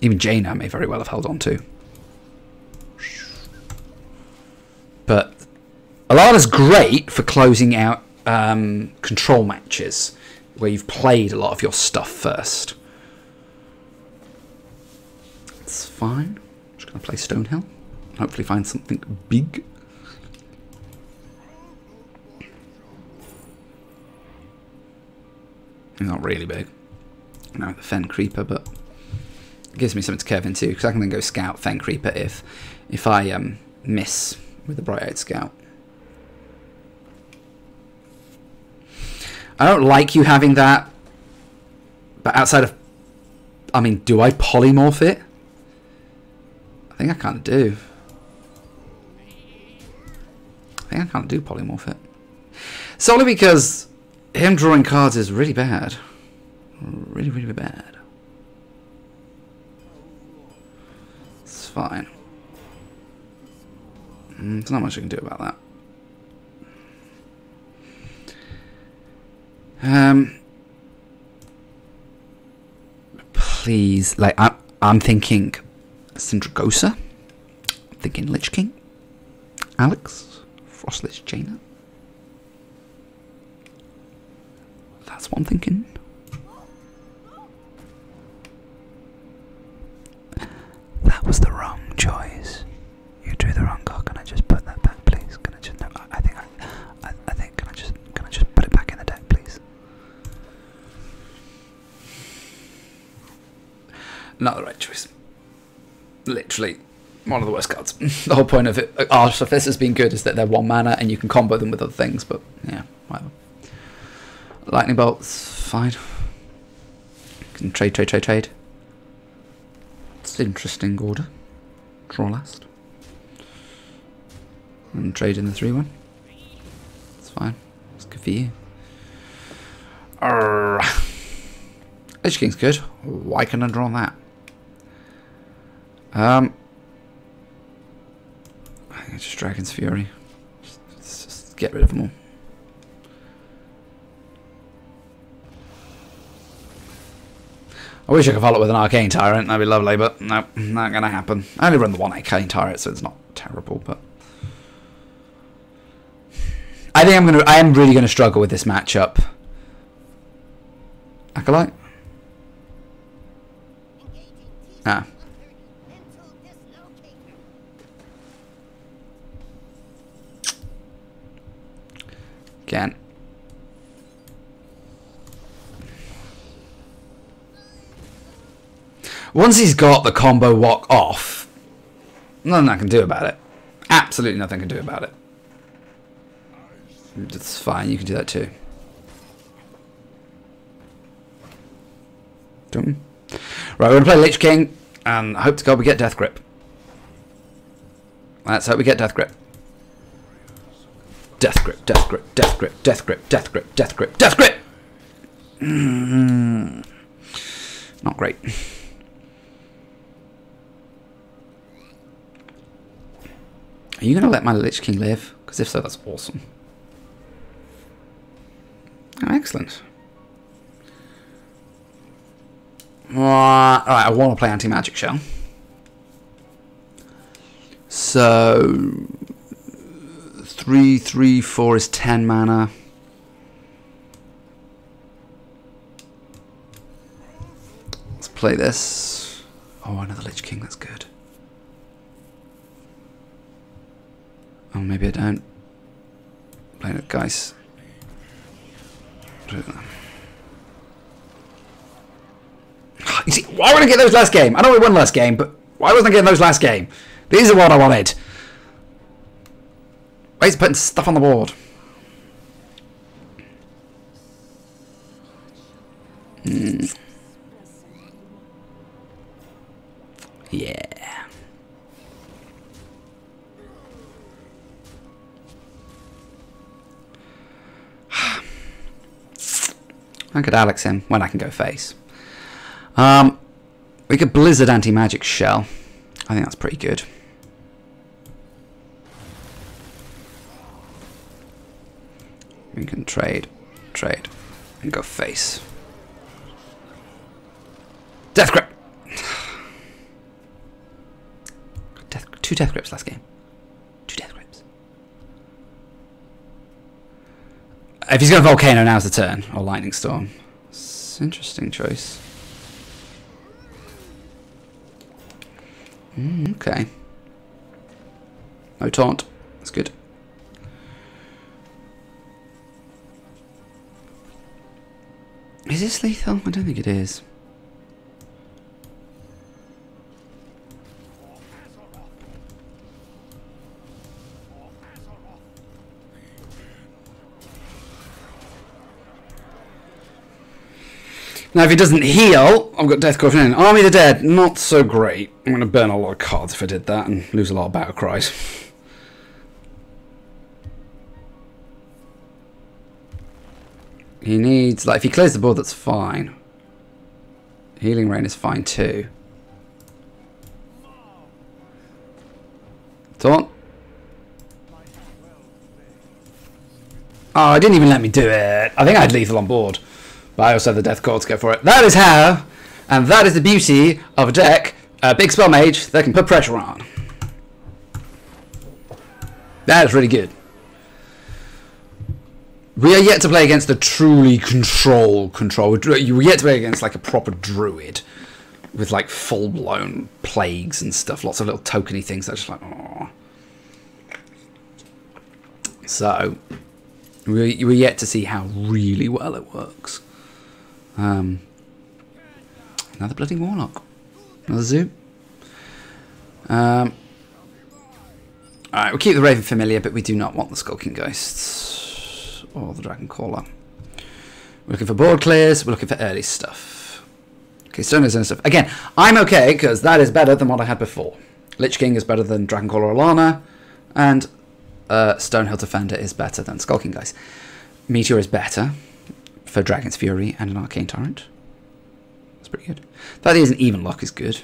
Even Jaina may very well have held on to. But Alana's great for closing out control matches where you've played a lot of your stuff first. It's fine. I'm just going to play Stonehill and hopefully find something big. Not really big. No, the Fen Creeper, but it gives me something to curve into because I can then go Scout Fen Creeper if I miss with the Bright-Eyed Scout. I don't like you having that, but outside of... I mean, do I polymorph it? I think I kind of do. I think I kind of do polymorph it. Solely because him drawing cards is really bad. Really, really bad. It's fine. There's not much I can do about that. Please, like I'm thinking Syndragosa. I'm thinking Lich King, Alex, Frostlich Jaina. That's what I'm thinking. That was the wrong choice. You drew the wrong card. Can I just put that back, please? Can I just? No, I think. Can I just put it back in the deck, please? Not the right choice. Literally, one of the worst cards. The whole point of it, Artifice has been good, is that they're 1 mana and you can combo them with other things. But yeah, whatever. Lightning bolts, fine. Can trade. It's an interesting order. Draw last. And trade in the 3-1. It's fine. It's good for you. Lich King's good. Why can I draw that? I think it's just Dragon's Fury. Just get rid of them all. I wish I could follow it with an Arcane Tyrant, that'd be lovely, but no, not gonna happen. I only run the 1 Arcane Tyrant, so it's not terrible, but I think I am really gonna struggle with this matchup. Acolyte? Ah. Again. Once he's got the combo walk off, nothing I can do about it. Absolutely nothing I can do about it. It's fine, you can do that too. Right, we're going to play Lich King, and I hope to God we get Death Grip. Let's hope we get Death Grip. Death Grip, Death Grip, Death Grip, Death Grip, Death Grip, Death Grip, Death Grip! Not great. Are you going to let my Lich King live? Because if so, that's awesome. Oh, excellent. Alright, I want to play Anti-Magic Shell. So 3, 3, 4 is 10 mana. Let's play this. Oh, another Lich King, that's good. Oh, maybe I don't. Playing it, guys. You see, why would I get those last game? I know we won last game, but why wasn't I getting those last game? These are what I wanted. Why is he putting stuff on the board? Yeah. I could Alex him when I can go face. We could Blizzard anti-magic shell. I think that's pretty good. We can trade, and go face. Death grip. Two death grips last game. 2 death grips. If he's going to volcano, now's the turn, or lightning storm. It's an interesting choice. Okay. No taunt. That's good. Is this lethal? I don't think it is. Now, if he doesn't heal, I've got Death Corruption in. Army of the Dead, not so great. I'm going to burn a lot of cards if I did that and lose a lot of battle cries. He needs, like, if he clears the board, that's fine. Healing Rain is fine too. Taunt. Oh, it didn't even let me do it. I think I had lethal on board. But I also have the Death Court to go for it. That is how, and that is the beauty of a deck, a big spell mage that can put pressure on. That is really good. We are yet to play against the truly control. We're yet to play against like a proper druid with like full-blown plagues and stuff. Lots of little tokeny things that are just like, oh. So, we're yet to see how really well it works. Another bloody warlock. Another zoo. Alright, we'll keep the Raven Familiar, but we do not want the Skulking Ghosts or the Dragon Caller. We're looking for board clears, we're looking for early stuff. Okay, Stoners and stuff. Again, I'm okay, because that is better than what I had before. Lich King is better than Dragon Caller Alana, and Stonehill Defender is better than Skulking Guys. Meteor is better for Dragon's Fury and an Arcane Torrent. That's pretty good. That isn't even luck is good.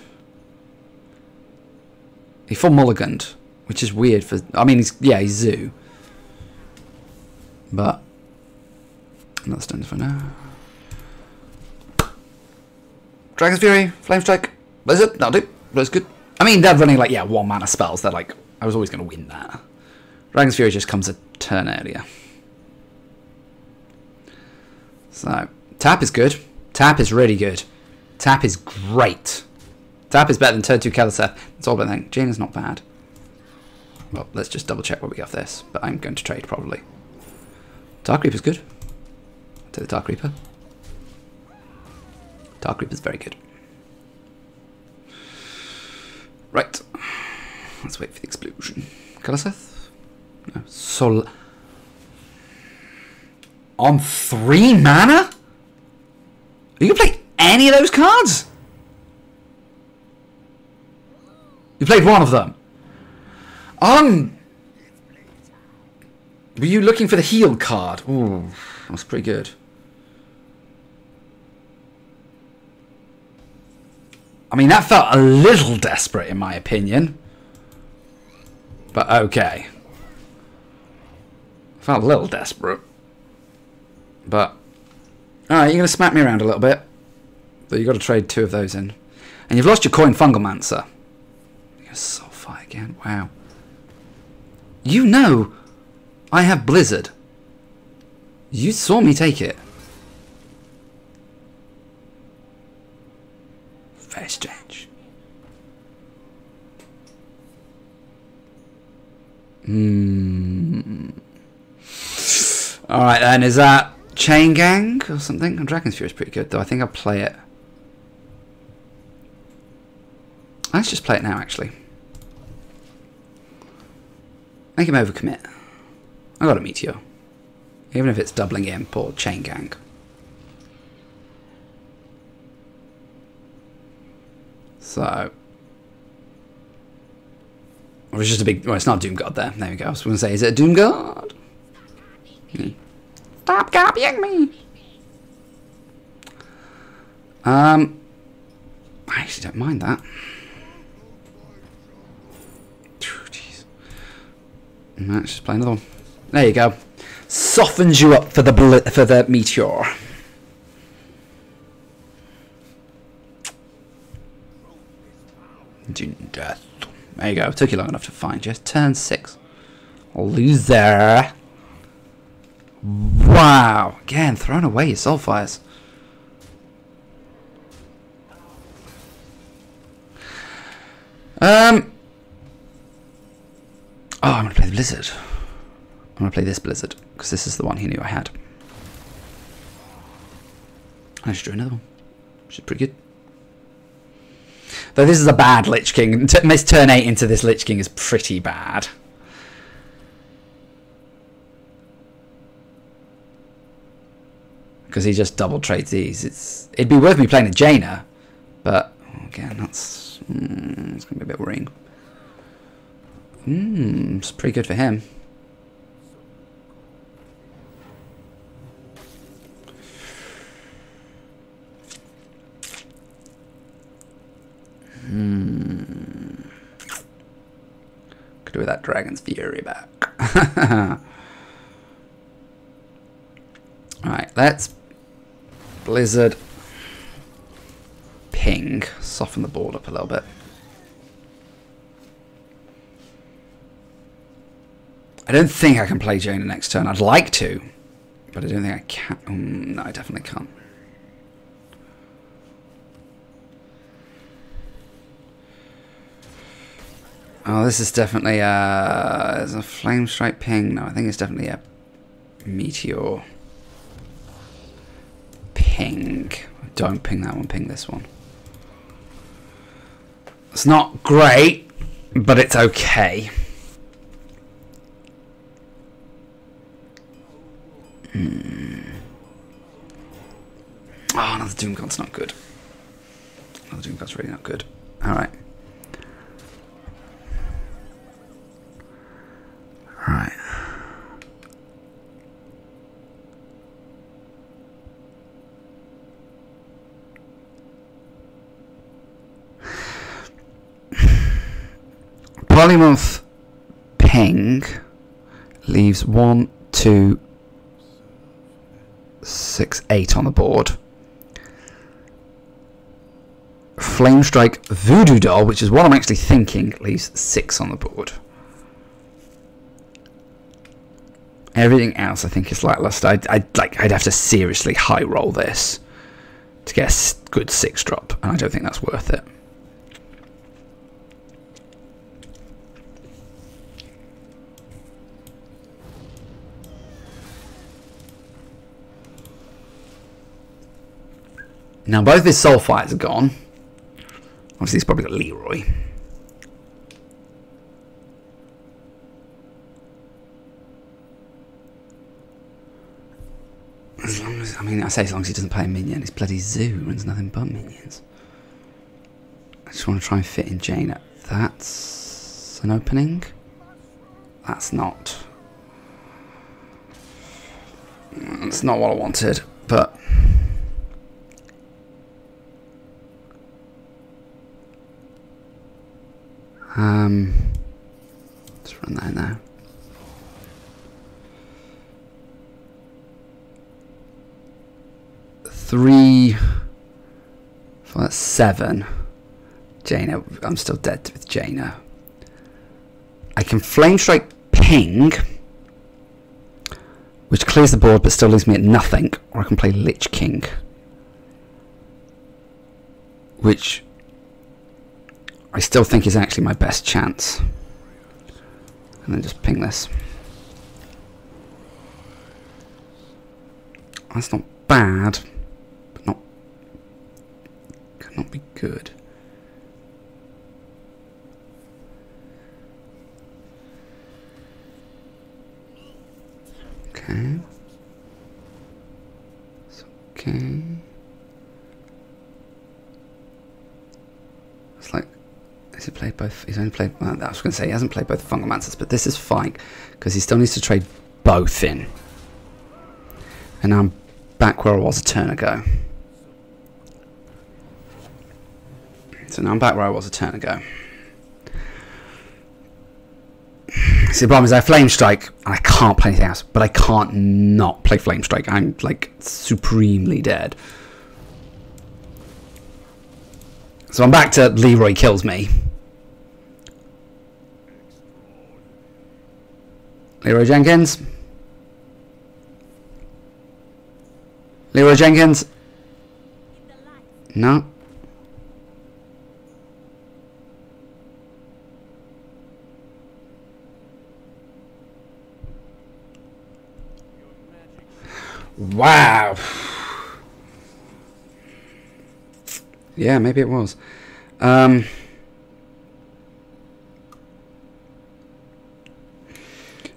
He full mulliganed, which is weird for. I mean, he's zoo, but another stones for now. Dragon's Fury, Flame Strike, Blizzard. That'll do. That's good. I mean, they're running like 1 mana spells. They're like, I was always going to win that. Dragon's Fury just comes a turn earlier. So, tap is good. Tap is really good. Tap is great. Tap is better than turn 2 Keleseth. That's all I think. Jaina's not bad. Well, let's just double check what we got for this. But I'm going to trade probably. Dark Reaper's good. I'll take the Dark Reaper. Dark Reaper's very good. Right. Let's wait for the explosion. Keleseth? No. Sol. On 3 mana? You can play any of those cards? You played one of them. Were you looking for the heal card? Ooh, that was pretty good. I mean, that felt a little desperate in my opinion. But okay. Felt a little desperate. But, alright, you're going to smack me around a little bit. But you've got to trade 2 of those in. And you've lost your coin Fungalmancer. You're going to Soulfire again? Wow. You know I have Blizzard. You saw me take it. Very strange. Alright then, is that Chain Gang or something? Dragon's Fury is pretty good though. I think I'll play it. Let's just play it now, actually. Make him overcommit. I got a Meteor. Even if it's doubling imp or chain gang. So. Or it's just a big... Well, it's not a Doom God there. There we go. I was going to say, is it a Doom God? Stop copying me! I actually don't mind that. Jeez. Let's just play another one. There you go. Softens you up for the Meteor. Death. There you go. Took you long enough to find you. Turn 6. Loser. Wow. Again, throwing away your Soulfires. Oh, I'm going to play the Blizzard. I'm going to play this Blizzard, because this is the one he knew I had. I should do another one, which is pretty good. Though this is a bad Lich King. Miss turn 8 into this Lich King is pretty bad. Because he just double trades these. It'd be worth me playing a Jaina, but again, that's it's going to be a bit worrying. It's pretty good for him. Could do with that Dragon's Fury back. Alright, let's Blizzard ping. Soften the board up a little bit. I don't think I can play Jaina next turn. I'd like to, but I don't think I can. No, I definitely can't. Oh, this is definitely is a Flame Strike ping. No, I think it's definitely a Meteor ping. Don't ping that one, ping this one. It's not great, but it's okay. Oh, another Doom God's not good. Another Doom God's really not good. Alright. Alright. Polymorph ping leaves 1, 2, 6, 8 on the board. Flame Strike Voodoo Doll, which is what I'm actually thinking, leaves 6 on the board. Everything else I think is lackluster. I'd have to seriously high roll this to get a good 6 drop, and I don't think that's worth it. Now both his soul fighters are gone. Obviously he's probably got Leroy. As long as, I mean, I say as long as he doesn't play a minion, his bloody zoo runs nothing but minions. I just want to try and fit in Jaina. That's an opening. That's not. That's not what I wanted, but. Let's run that in there. Three, 4, that's 7. Jaina, I'm still dead with Jaina. I can Flame Strike ping, which clears the board but still leaves me at nothing, or I can play Lich King, which I still think is actually my best chance. And then just ping this. That's not bad, but not cannot be good. Has he played both? He's only played... Well, I was going to say he hasn't played both Fungalmancers, but this is fine, because he still needs to trade both in. And now I'm back where I was a turn ago. So now I'm back where I was a turn ago. See, the problem is I have Flame Strike, and I can't play anything else, but I can't not play Flame Strike. I'm, like, supremely dead. So I'm back to Leroy kills me. Leroy Jenkins. Leroy Jenkins. No. Wow. Yeah, maybe it was.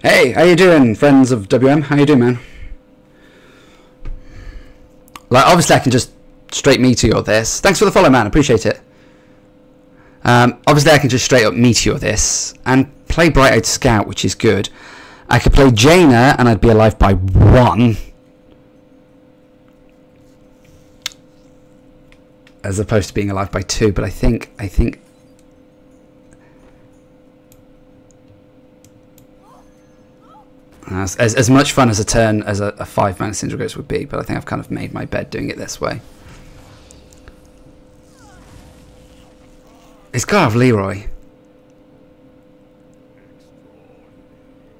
Hey, how you doing, friends of WM? How you doing, man? Like, obviously I can just straight Meteor this. Thanks for the follow, man. Appreciate it. Obviously I can just straight up Meteor this and play Bright-Eyed Scout, which is good. I could play Jaina and I'd be alive by 1. As opposed to being alive by 2, but I think as much fun as a turn as a 5-mana Syndra Ghost would be, but I think I've kind of made my bed doing it this way. It's gotta have Leroy.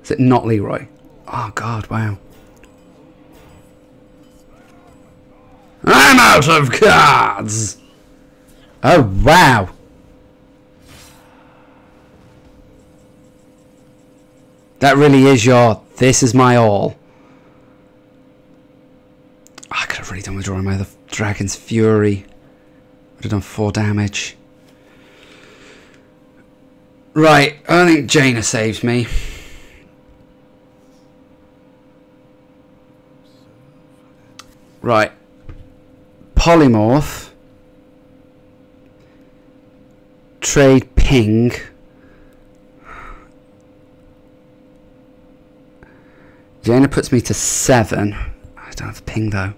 Is it not Leroy? Oh god, wow. I'm out of cards! Oh, wow. That really is your, this is my all. Oh, I could have really done with drawing my other Dragon's Fury. Would have done 4 damage. Right, I don't think Jaina saves me. Right. Polymorph. Trade ping. Jaina puts me to 7. I don't have ping though.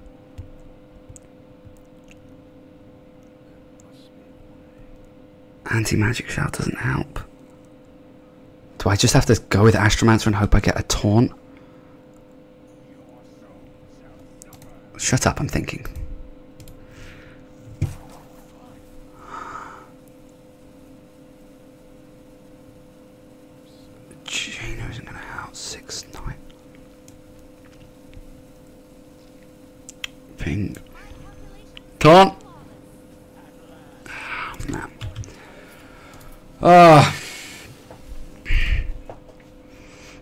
Anti-magic shout doesn't help. Do I just have to go with Astromancer and hope I get a taunt? Shut up, I'm thinking. Jaina isn't going to help. 6-9. Ping. Taunt. Oh, man. Oh.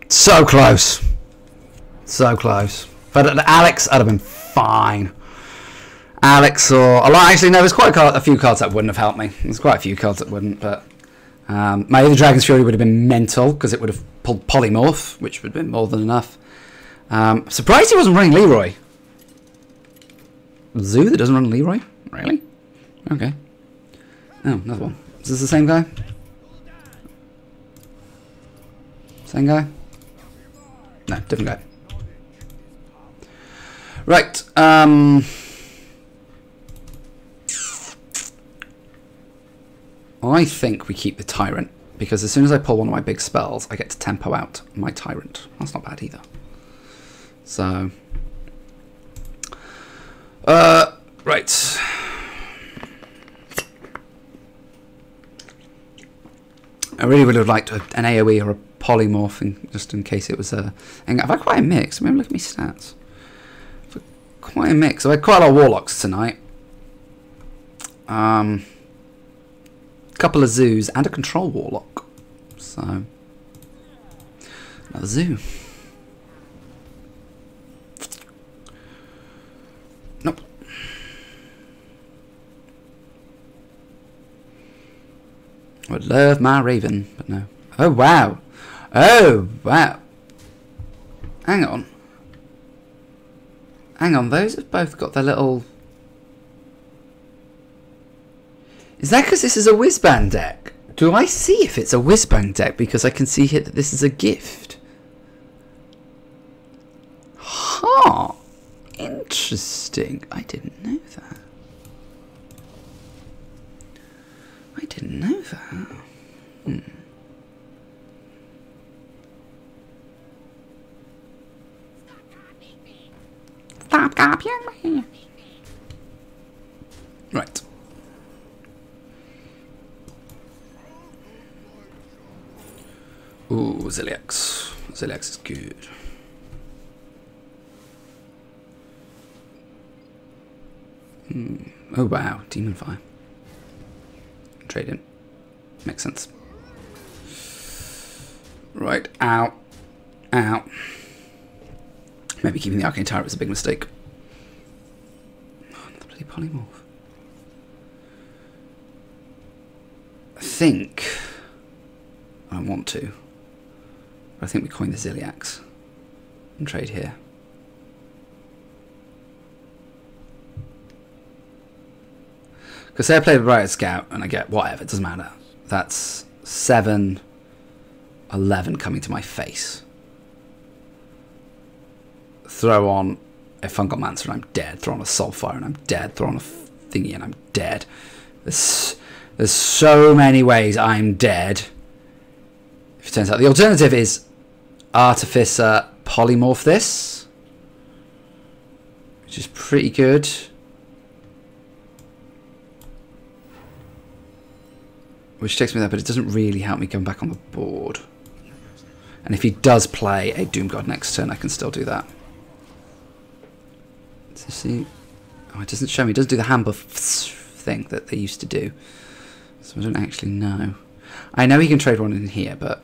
So close. So close. But Alex, I'd have been fine. Alex or... Actually, no, there's quite a few cards that wouldn't have helped me. There's quite a few cards that wouldn't, but... my other Dragon's Fury would have been mental, because it would have pulled Polymorph, which would have been more than enough. Surprised he wasn't running Leroy. Zoo that doesn't run Leroy? Really? Okay. Oh, another one. Is this the same guy? Same guy? No, different guy. Right. I think we keep the Tyrant, because as soon as I pull one of my big spells, I get to tempo out my Tyrant. That's not bad either. So... right. I really would have liked an AoE or a Polymorph, just in case it was a... Have I quite a mix? Maybe look at my stats. Quite a mix. I've had quite a lot of Warlocks tonight. A couple of Zoos and a Control Warlock. So, another Zoo. Nope. I would love my Raven, but no. Oh, wow. Oh, wow. Hang on. Hang on, those have both got their little... Is that because this is a Whizband deck? Do I see if it's a Whizbang deck? Because I can see here that this is a gift. Huh. Interesting. I didn't know that. I didn't know that. Stop copying me. Right. Ooh, Ziliax. Ziliax is good. Oh wow, Demon Fire. Trade in. Makes sense. Right, ow. Ow. Maybe keeping the Arcane Tyrant was a big mistake. Oh, another bloody polymorph. I think I want to. But I think we coin the Ziliax and trade here. Because say I play the Riot Scout and I get whatever, it doesn't matter. That's 7, 11 coming to my face. Throw on a Fungal Mancer and I'm dead. Throw on a Soulfire and I'm dead. Throw on a thingy and I'm dead. There's so many ways I'm dead. If it turns out the alternative is Artificer polymorph this, which is pretty good. Which takes me there, but it doesn't really help me come back on the board. And if he does play a Doom God next turn, I can still do that. So see, oh, it doesn't show me. It doesn't do the hand buff thing that they used to do. So I don't actually know. I know he can trade one in here, but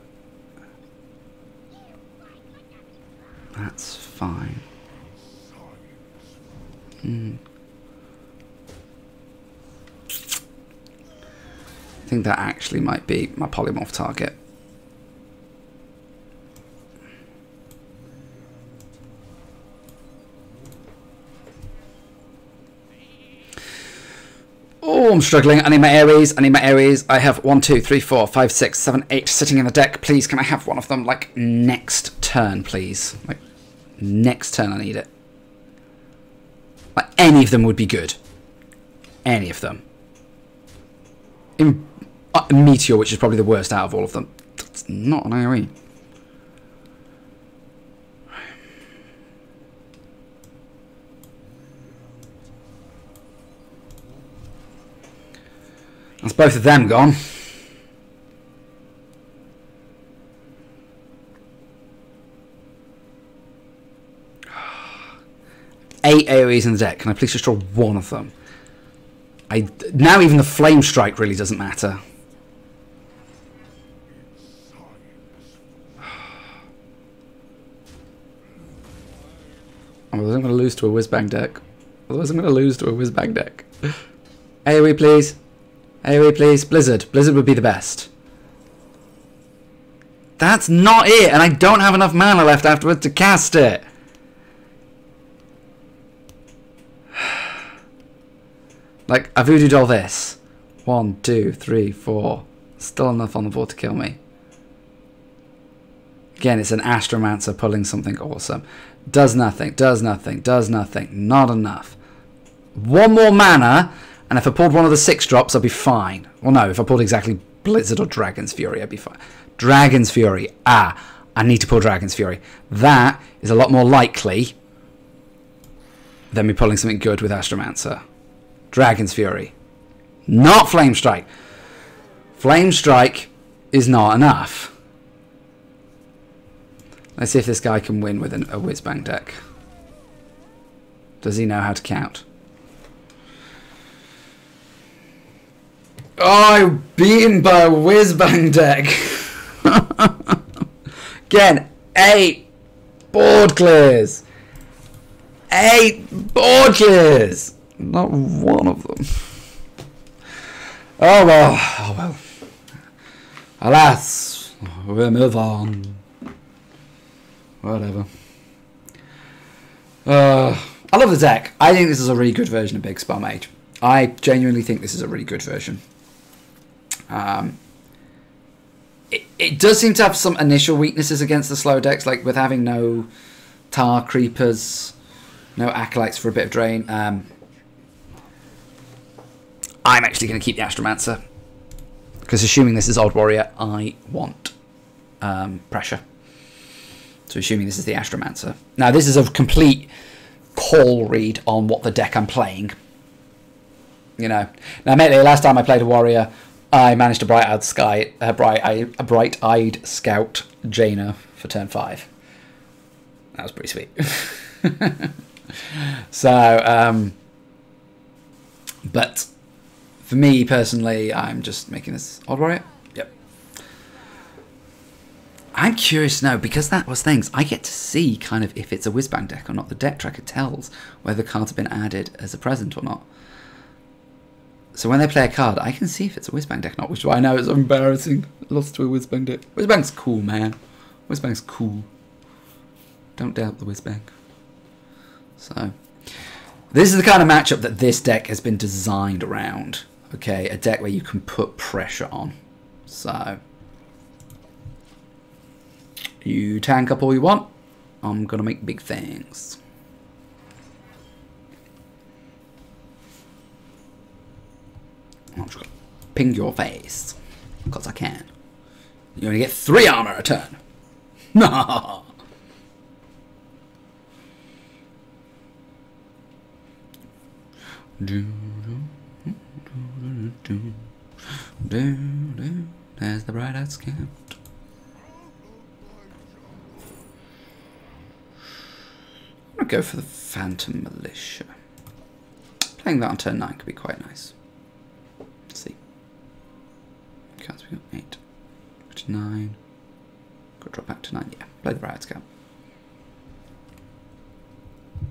that's fine. I think that actually might be my polymorph target. Oh, I'm struggling. I need my Aries. I need my Aries. I have 1, 2, 3, 4, 5, 6, 7, 8 sitting in the deck. Please, can I have one of them like next turn, please? Like next turn, I need it. Like any of them would be good. Any of them. Meteor, which is probably the worst out of all of them. That's not an AoE. That's both of them gone. Eight AoEs in the deck. Can I please just draw one of them? Now even the Flame Strike really doesn't matter. Otherwise I'm going to lose to a Whizbang deck. AoE please. AoE please. Blizzard. Blizzard would be the best. That's not it, and I don't have enough mana left afterwards to cast it. Like, I voodooed all this. 1, 2, 3, 4. Still enough on the board to kill me. Again, it's an Astromancer pulling something awesome. Does nothing, does nothing, does nothing. Not enough. One more mana, and if I pulled one of the 6 drops, I'd be fine. Well, no, if I pulled exactly Blizzard or Dragon's Fury, I'd be fine. Dragon's Fury. Ah, I need to pull Dragon's Fury. That is a lot more likely than me pulling something good with Astromancer. Dragon's Fury. Not Flame Strike. Flame Strike is not enough. Let's see if this guy can win with a Whizbang deck. Does he know how to count? Oh, I'm beaten by a Whizbang deck. Again, 8 board clears. 8 board clears. Not one of them. Oh well. Oh well. Alas, we'll move on. Whatever. I love the deck. I think this is a really good version of Big Spell Mage. I genuinely think this is a really good version. it does seem to have some initial weaknesses against the slow decks, like with having no Tar Creepers, no Acolytes for a bit of drain. I'm actually going to keep the Astromancer, because assuming this is Old Warrior, I want pressure. So assuming this is the Astromancer. Now this is a complete call read on what the deck I'm playing. You know. Now admittedly, last time I played a Warrior, I managed to bright-eyed Scout Jaina for turn 5. That was pretty sweet. So, but for me personally, I'm just making this Old Warrior. Yep. I'm curious now, because that was things, I get to see kind of if it's a Whizbang deck or not. The deck tracker tells whether cards have been added as a present or not. So when they play a card, I can see if it's a Whizbang deck or not, which I know is embarrassing. Lost to a Whizbang deck. Whizbang's cool, man. Whizbang's cool. Don't doubt the Whizbang. So, this is the kind of matchup that this deck has been designed around. Okay, a deck where you can put pressure on. So, you tank up all you want. I'm going to make big things. I'm just going to ping your face. Because I can. You only get 3 armor a turn. No. There's the bright-eyed Scout. I'm going to go for the Phantom Militia. Playing that on turn 9 could be quite nice. Let's see. Cards we got 8. Which 9. Got to drop back to 9. Yeah, play the bright-eyed Scout.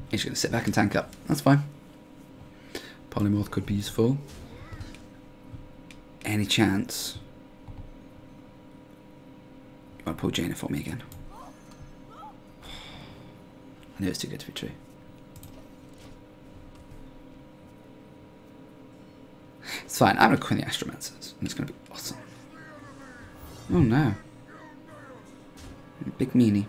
He's going to sit back and tank up. That's fine. Polymorph could be useful. Any chance? You want to pull Jaina for me again? I knew it's too good to be true. It's fine. I'm going to coin the Astromancers, and it's going to be awesome. Oh no. Big meanie.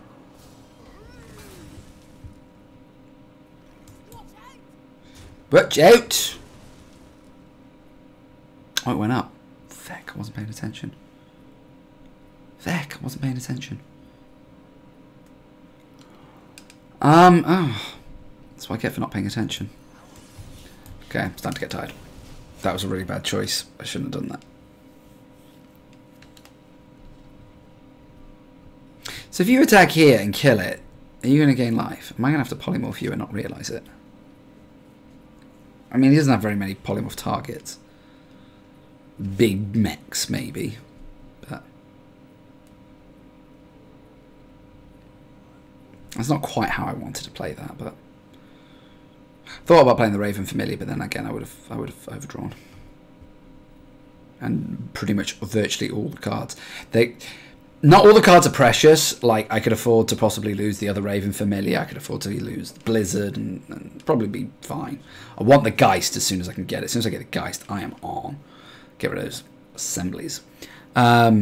Watch out! Oh, it went up. Feck, I wasn't paying attention. Feck, I wasn't paying attention. Oh. That's what I get for not paying attention. Okay, I'm starting to get tired. That was a really bad choice. I shouldn't have done that. So if you attack here and kill it, are you going to gain life? Am I going to have to polymorph you and not realise it? I mean, he doesn't have very many polymorph targets. Big mechs, maybe. But that's not quite how I wanted to play that, but thought about playing the Raven Familiar, but then again I would have overdrawn. And pretty much virtually all the cards. Not all the cards are precious. Like, I could afford to possibly lose the other Raven Familiar. I could afford to lose Blizzard and probably be fine. I want the Geist as soon as I can get it. As soon as I get the Geist, I am on. Get rid of those assemblies. But,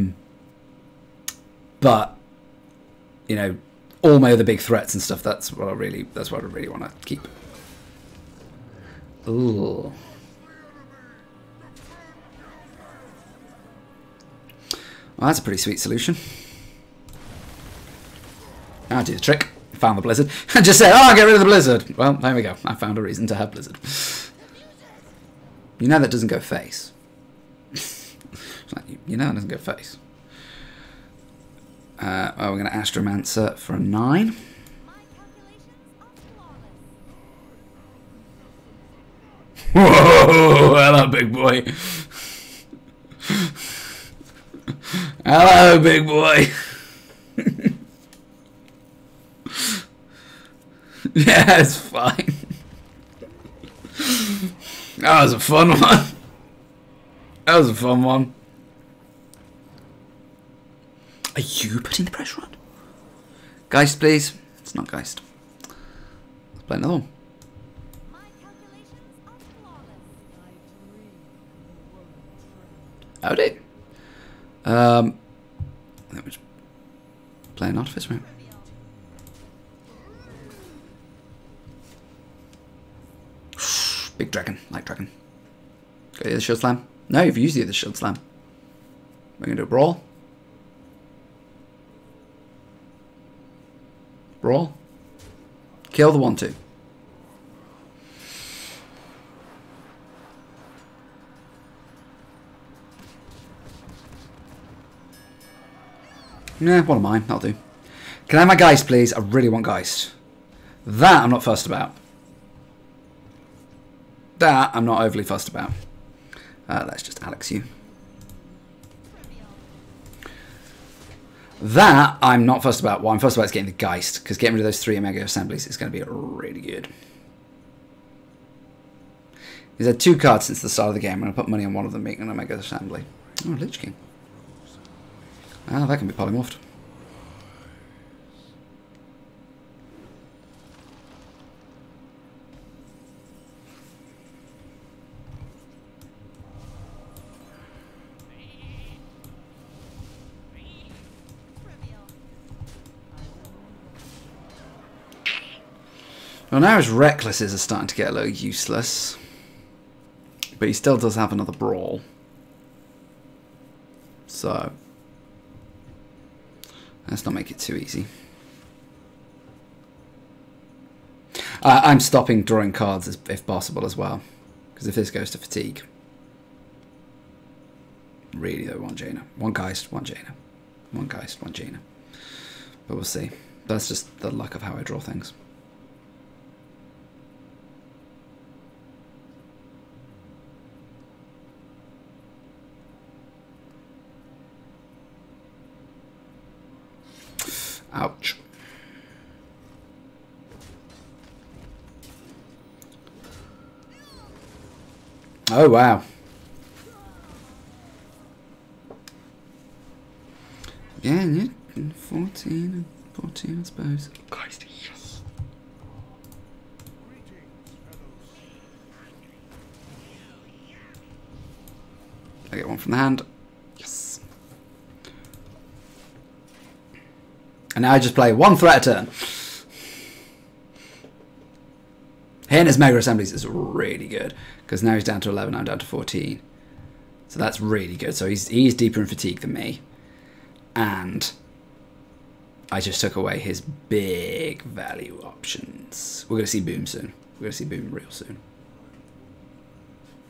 you know, all my other big threats and stuff, that's what I really want to keep. Ooh. Well, that's a pretty sweet solution. I'll do the trick. Found the Blizzard. I just said, oh, get rid of the Blizzard. Well, there we go. I found a reason to have Blizzard. You know that doesn't go face. You know that doesn't go face. Well, we're going to Astromancer for a 9. Whoa! Hello, big boy. Hello, big boy. Yeah, it's fine. That was a fun one. That was a fun one. Are you putting the pressure on? Geist, please. It's not Geist. Let's play another one. Howdy. Then Play an artifice route. Big dragon, light dragon. Got the other shield slam? No, you've used the other shield slam. We're going to do a brawl. Brawl. Kill the 1/2. Nah, one of mine. That'll do. Can I have my Geist, please? I really want Geist. That I'm not fussed about. That I'm not overly fussed about. Let's just Alex you. That I'm not fussed about. What I'm fussed about is getting the Geist, because getting rid of those 3 Omega Assemblies is going to be really good. He's had 2 cards since the start of the game. I'm going to put money on one of them making an Omega Assembly. Oh, Lich King. Ah, that can be polymorphed. Well, now his Recklesses are starting to get a little useless. But he still does have another Brawl. So let's not make it too easy. I'm stopping drawing cards if possible as well. Because if this goes to fatigue. Really though, one Jaina. One Geist, one Jaina. One Geist, one Jaina. But we'll see. That's just the luck of how I draw things. Ouch. Oh, wow. Yeah, 14 I suppose. Christ, yes. I get one from the hand. Yes. And now I just play 1 threat a turn. Hitting his Mega Assemblies is really good, because now he's down to 11, I'm down to 14. So that's really good. So he's deeper in fatigue than me. And I just took away his big value options. We're going to see Boom soon. We're going to see Boom real soon.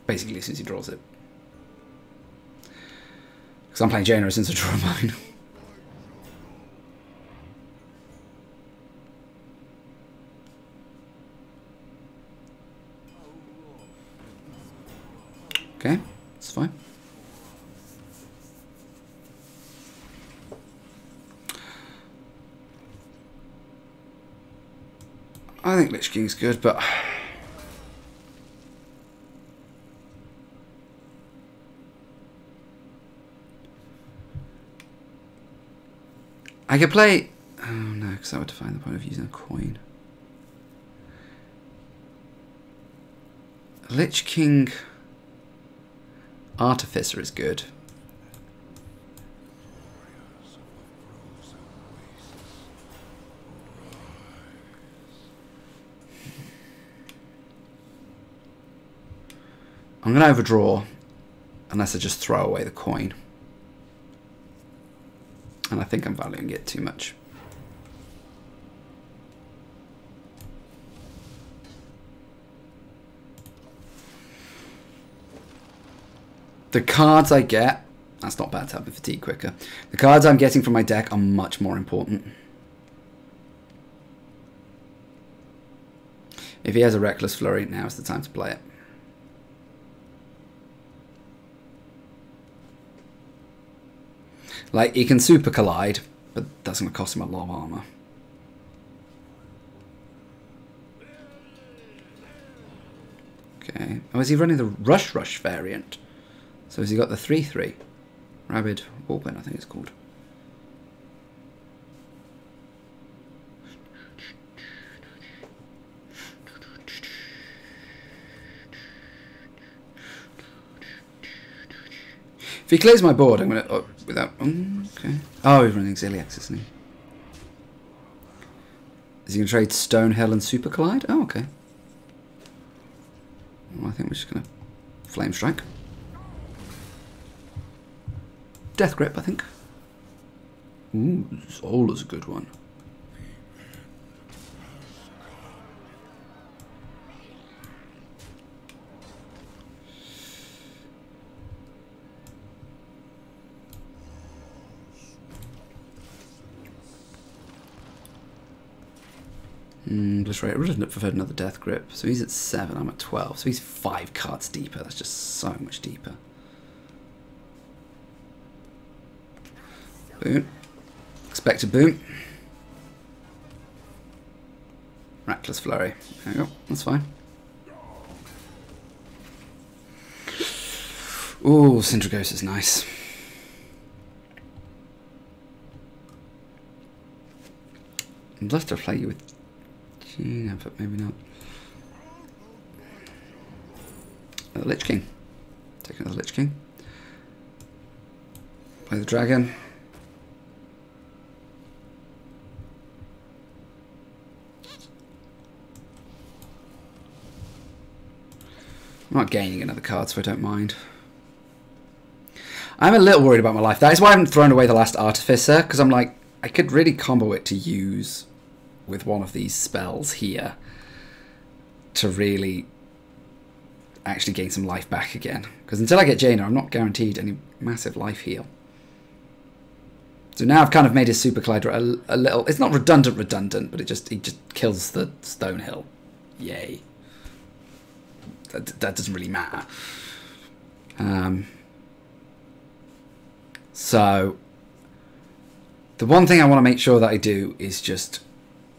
Basically, since he draws it. Because I'm playing Jaina since I draw mine. Okay, it's fine. I think Lich King's good, but I could play. Oh no, because that would define the point of using a coin. Lich King Artificer is good. I'm going to overdraw unless I just throw away the coin. And I think I'm valuing it too much. The cards I get, that's not bad to have the fatigue quicker. The cards I'm getting from my deck are much more important. If he has a Reckless Flurry, now is the time to play it. Like, he can Super Collide, but that's going to cost him a lot of armor. Okay. Oh, is he running the Rush variant? So has he got the 3/3? Rabid Warbin, I think it's called. If he clears my board, I'm gonna without. Okay. Oh, he's running Xiliax, isn't he? Is he going to trade Stonehill and Super Collide? Oh, okay. Well, I think we're just going to Flame Strike. Death Grip, I think. Ooh, Zola's a good one. I would have preferred another Death Grip. So he's at 7, I'm at 12. So he's 5 cards deeper. That's just so much deeper. Boom. Expected boom. Reckless Flurry. There you go. That's fine. Ooh, Syndragos is nice. I'd love to play you with Gina, but maybe not. Lich King. Take another Lich King. Play the dragon. I'm not gaining another card, so I don't mind. I'm a little worried about my life. That is why I haven't thrown away the last Artificer, because I'm like, I could really combo it to use with one of these spells here to really actually gain some life back again. Because until I get Jaina, I'm not guaranteed any massive life heal. So now I've kind of made his Super Collider a little... It's not redundant, but he just kills the Stonehill. Yay. That doesn't really matter. So the one thing I want to make sure that I do is just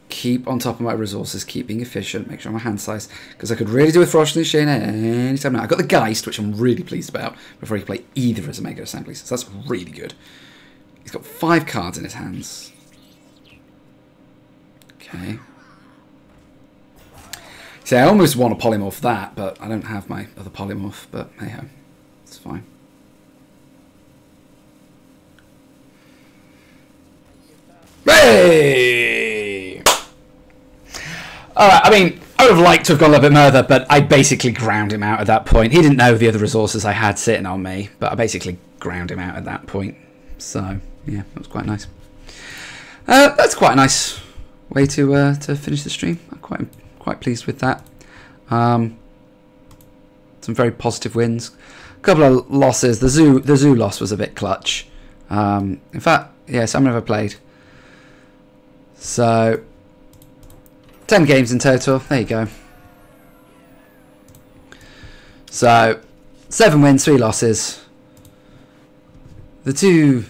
keep on top of my resources, keep being efficient, make sure my hand size, because I could really do with Frost and Shane anytime now. I've got the Geist, which I'm really pleased about, before he can play either as a Mega Assembly, so that's really good. He's got 5 cards in his hands. Okay. See, I almost want to polymorph that, but I don't have my other polymorph, but hey ho, it's fine. Hey! Alright, I mean, I would have liked to have gone a little bit further, but I basically ground him out at that point. He didn't know the other resources I had sitting on me, but I basically ground him out at that point. So, yeah, that was quite nice. That's quite a nice way to finish the stream. I'm quite pleased with that. Some very positive wins. A couple of losses. The zoo loss was a bit clutch. In fact, yes, I've never played. So 10 games in total. There you go. So 7 wins, 3 losses. The 2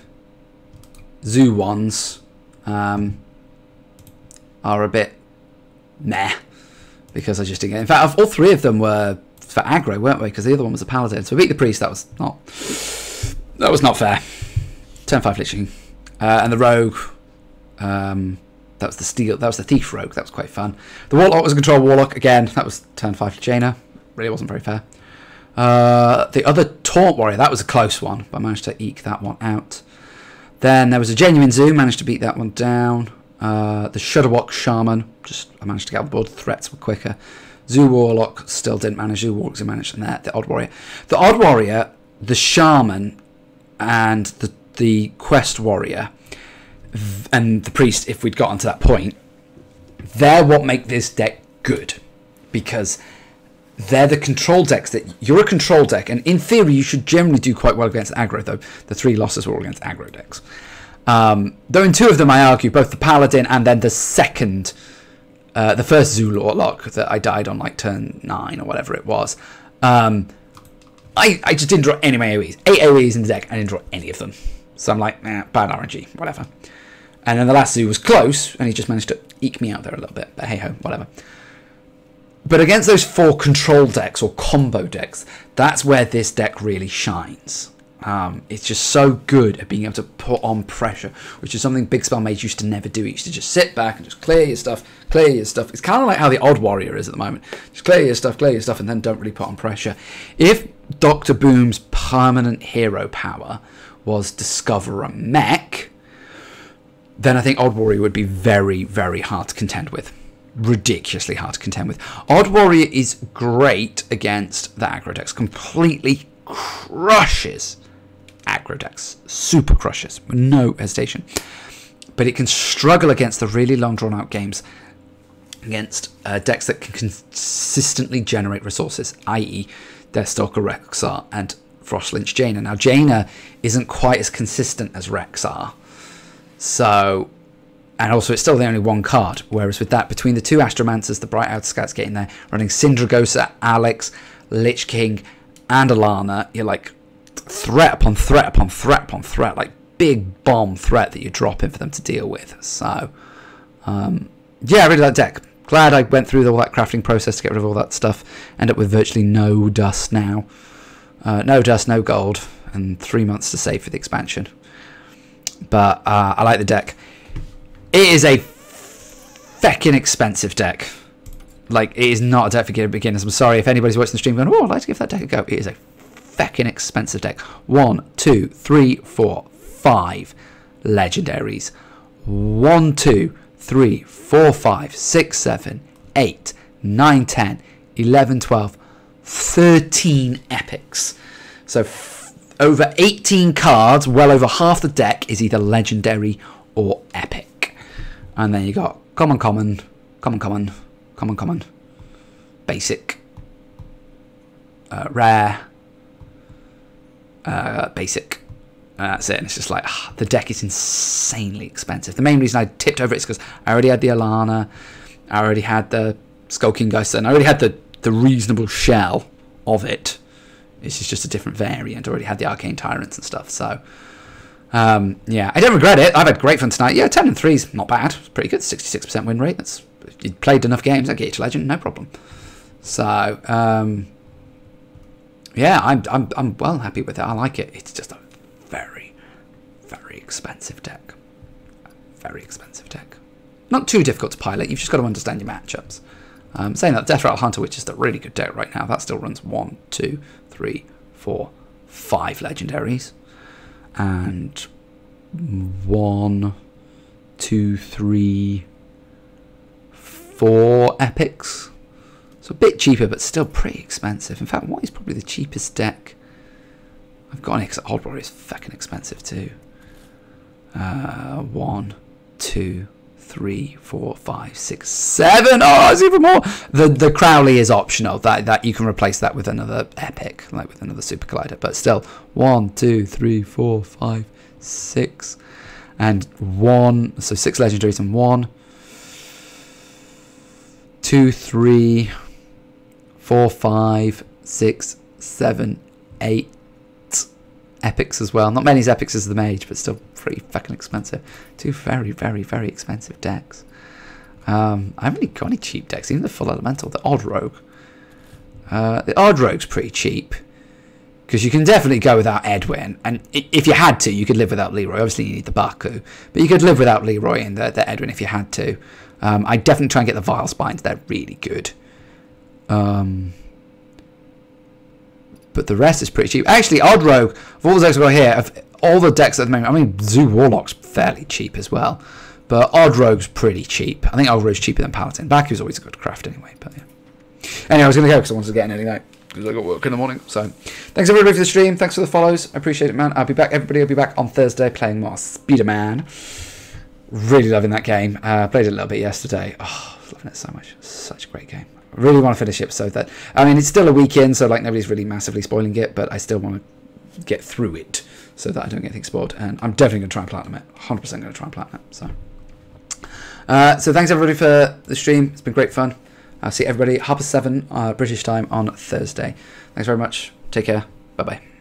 zoo ones are a bit meh, because I just didn't get... In fact, all 3 of them were for aggro, weren't we? Because the other one was a paladin. So we beat the priest. That was not fair. Turn 5 Lich King. And the rogue, that was the steel. That was the thief rogue. That was quite fun. The warlock was a control warlock again. That was turn 5 Jaina. Really wasn't very fair. The other taunt warrior, that was a close one, but I managed to eke that one out. Then there was a genuine zoo. Managed to beat that one down. The Shudderwock Shaman, I managed to get on board. The threats were quicker. Zoo Warlock still didn't manage. Zoo Warlock's managed, and the Odd Warrior. The Odd Warrior, the Shaman, and the Quest Warrior, and the Priest, if we'd gotten to that point, they're what make this deck good. Because they're the control decks that... You're a control deck, and in theory you should generally do quite well against aggro, though the 3 losses were all against aggro decks. Though in 2 of them I argue, both the Paladin and then the second, the first Zoo Warlock that I died on like turn 9 or whatever it was, I just didn't draw any of my AoEs. 8 AoEs in the deck, I didn't draw any of them. So I'm like, bad RNG, whatever. And then the last Zoo was close, and he just managed to eke me out there a little bit, but hey ho, whatever. But against those 4 control decks or combo decks, that's where this deck really shines. It's just so good at being able to put on pressure, which is something Big Spell Mage used to never do. He used to just sit back and just clear your stuff, clear your stuff. It's kind of like how the Odd Warrior is at the moment. Just clear your stuff, and then don't really put on pressure. If Dr. Boom's permanent hero power was Discover a Mech, then I think Odd Warrior would be very, very hard to contend with. Ridiculously hard to contend with. Odd Warrior is great against the aggro decks. Completely crushes aggro decks. Super crushes. With no hesitation. But it can struggle against the really long drawn out games. Against decks that can consistently generate resources. I.e. Deathstalker, Rexxar and Frostlynch Jaina. Now Jaina isn't quite as consistent as Rexxar. So... And also, it's still the only one card. Whereas with that, between the two Astromancers, the Bright Outer Scouts getting there, running Syndragosa, Alex, Lich King, and Alana, you're like threat upon threat upon threat upon threat, like big bomb threat that you're dropping for them to deal with. So, yeah, I really like that deck. Glad I went through all that crafting process to get rid of all that stuff. End up with virtually no dust now. No dust, no gold, and 3 months to save for the expansion. But I like the deck. It is a feckin' expensive deck. Like, it is not a deck for beginners. I'm sorry if anybody's watching the stream going, oh, I'd like to give that deck a go. It is a feckin' expensive deck. 1, 2, 3, 4, 5 legendaries. 1, 2, 3, 4, 5, 6, 7, 8, 9, 10, 11, 12, 13 epics. So over 18 cards, well over half the deck is either legendary or epic. And then you got common, basic, rare, basic. That's it. And it's just like, the deck is insanely expensive. The main reason I tipped over it is because I already had the Alana, I already had the Skulking Ghost, and I already had the reasonable shell of it. This is just a different variant. I already had the Arcane Tyrants and stuff, so... yeah, I don't regret it. I've had great fun tonight. Yeah, 10 and 3 is not bad. It's pretty good. 66% win rate. That's, if you played enough games, I get you to legend, no problem. So, yeah, I'm well happy with it. I like it. It's just a very, very expensive deck. Very expensive deck. Not too difficult to pilot. You've just got to understand your matchups. Saying that, Death Rattle Hunter, which is the really good deck right now, that still runs 1, 2, 3, 4, 5 legendaries. And 1, 2, 3, 4 epics. So a bit cheaper, but still pretty expensive. In fact, what is probably the cheapest deck I've got? Because Odd Warrior is fucking expensive too. 1, 2, 3, 4, 5, 6, 7. Oh, it's even more. The Crowley is optional. That you can replace that with another epic, like with another Super Collider. But still, 1, 2, 3, 4, 5, 6, and 1. So 6 legendaries and 1, 2, 3, 4, 5, 6, 7, 8 epics as well. Not many as epics as the Mage, but still pretty fucking expensive. 2 very, very, very expensive decks. I haven't really got any cheap decks. Even the Full Elemental, the Odd Rogue. The Odd Rogue's pretty cheap. Because you can definitely go without Edwin. And if you had to, you could live without Leroy. Obviously, you need the Baku. But you could live without Leroy and the Edwin if you had to. I'd definitely try and get the Vile Spines. They're really good. But the rest is pretty cheap. Actually, Odd Rogue, of all the decks I've got here, of all the decks at the moment, I mean, Zoo Warlock's fairly cheap as well. But Odd Rogue's pretty cheap. I think Odd Rogue's cheaper than Paladin. Baku's always a good craft anyway, but yeah. Anyway, I was going to go because I wanted to get an early night. Because I got work in the morning. So, thanks everybody for the stream. Thanks for the follows. I appreciate it, man. I'll be back. Everybody will be back on Thursday playing more Spider-Man. Really loving that game. Played it a little bit yesterday. Oh, loving it so much. Such a great game. I really want to finish it so that... I mean, it's still a weekend, so like nobody's really massively spoiling it, but I still want to get through it so that I don't get things spoiled. And I'm definitely going to try and platinum it. 100% going to try and platinum it. So thanks everybody for the stream. It's been great fun. I'll see everybody 7:30 British time on Thursday. Thanks very much. Take care. Bye-bye.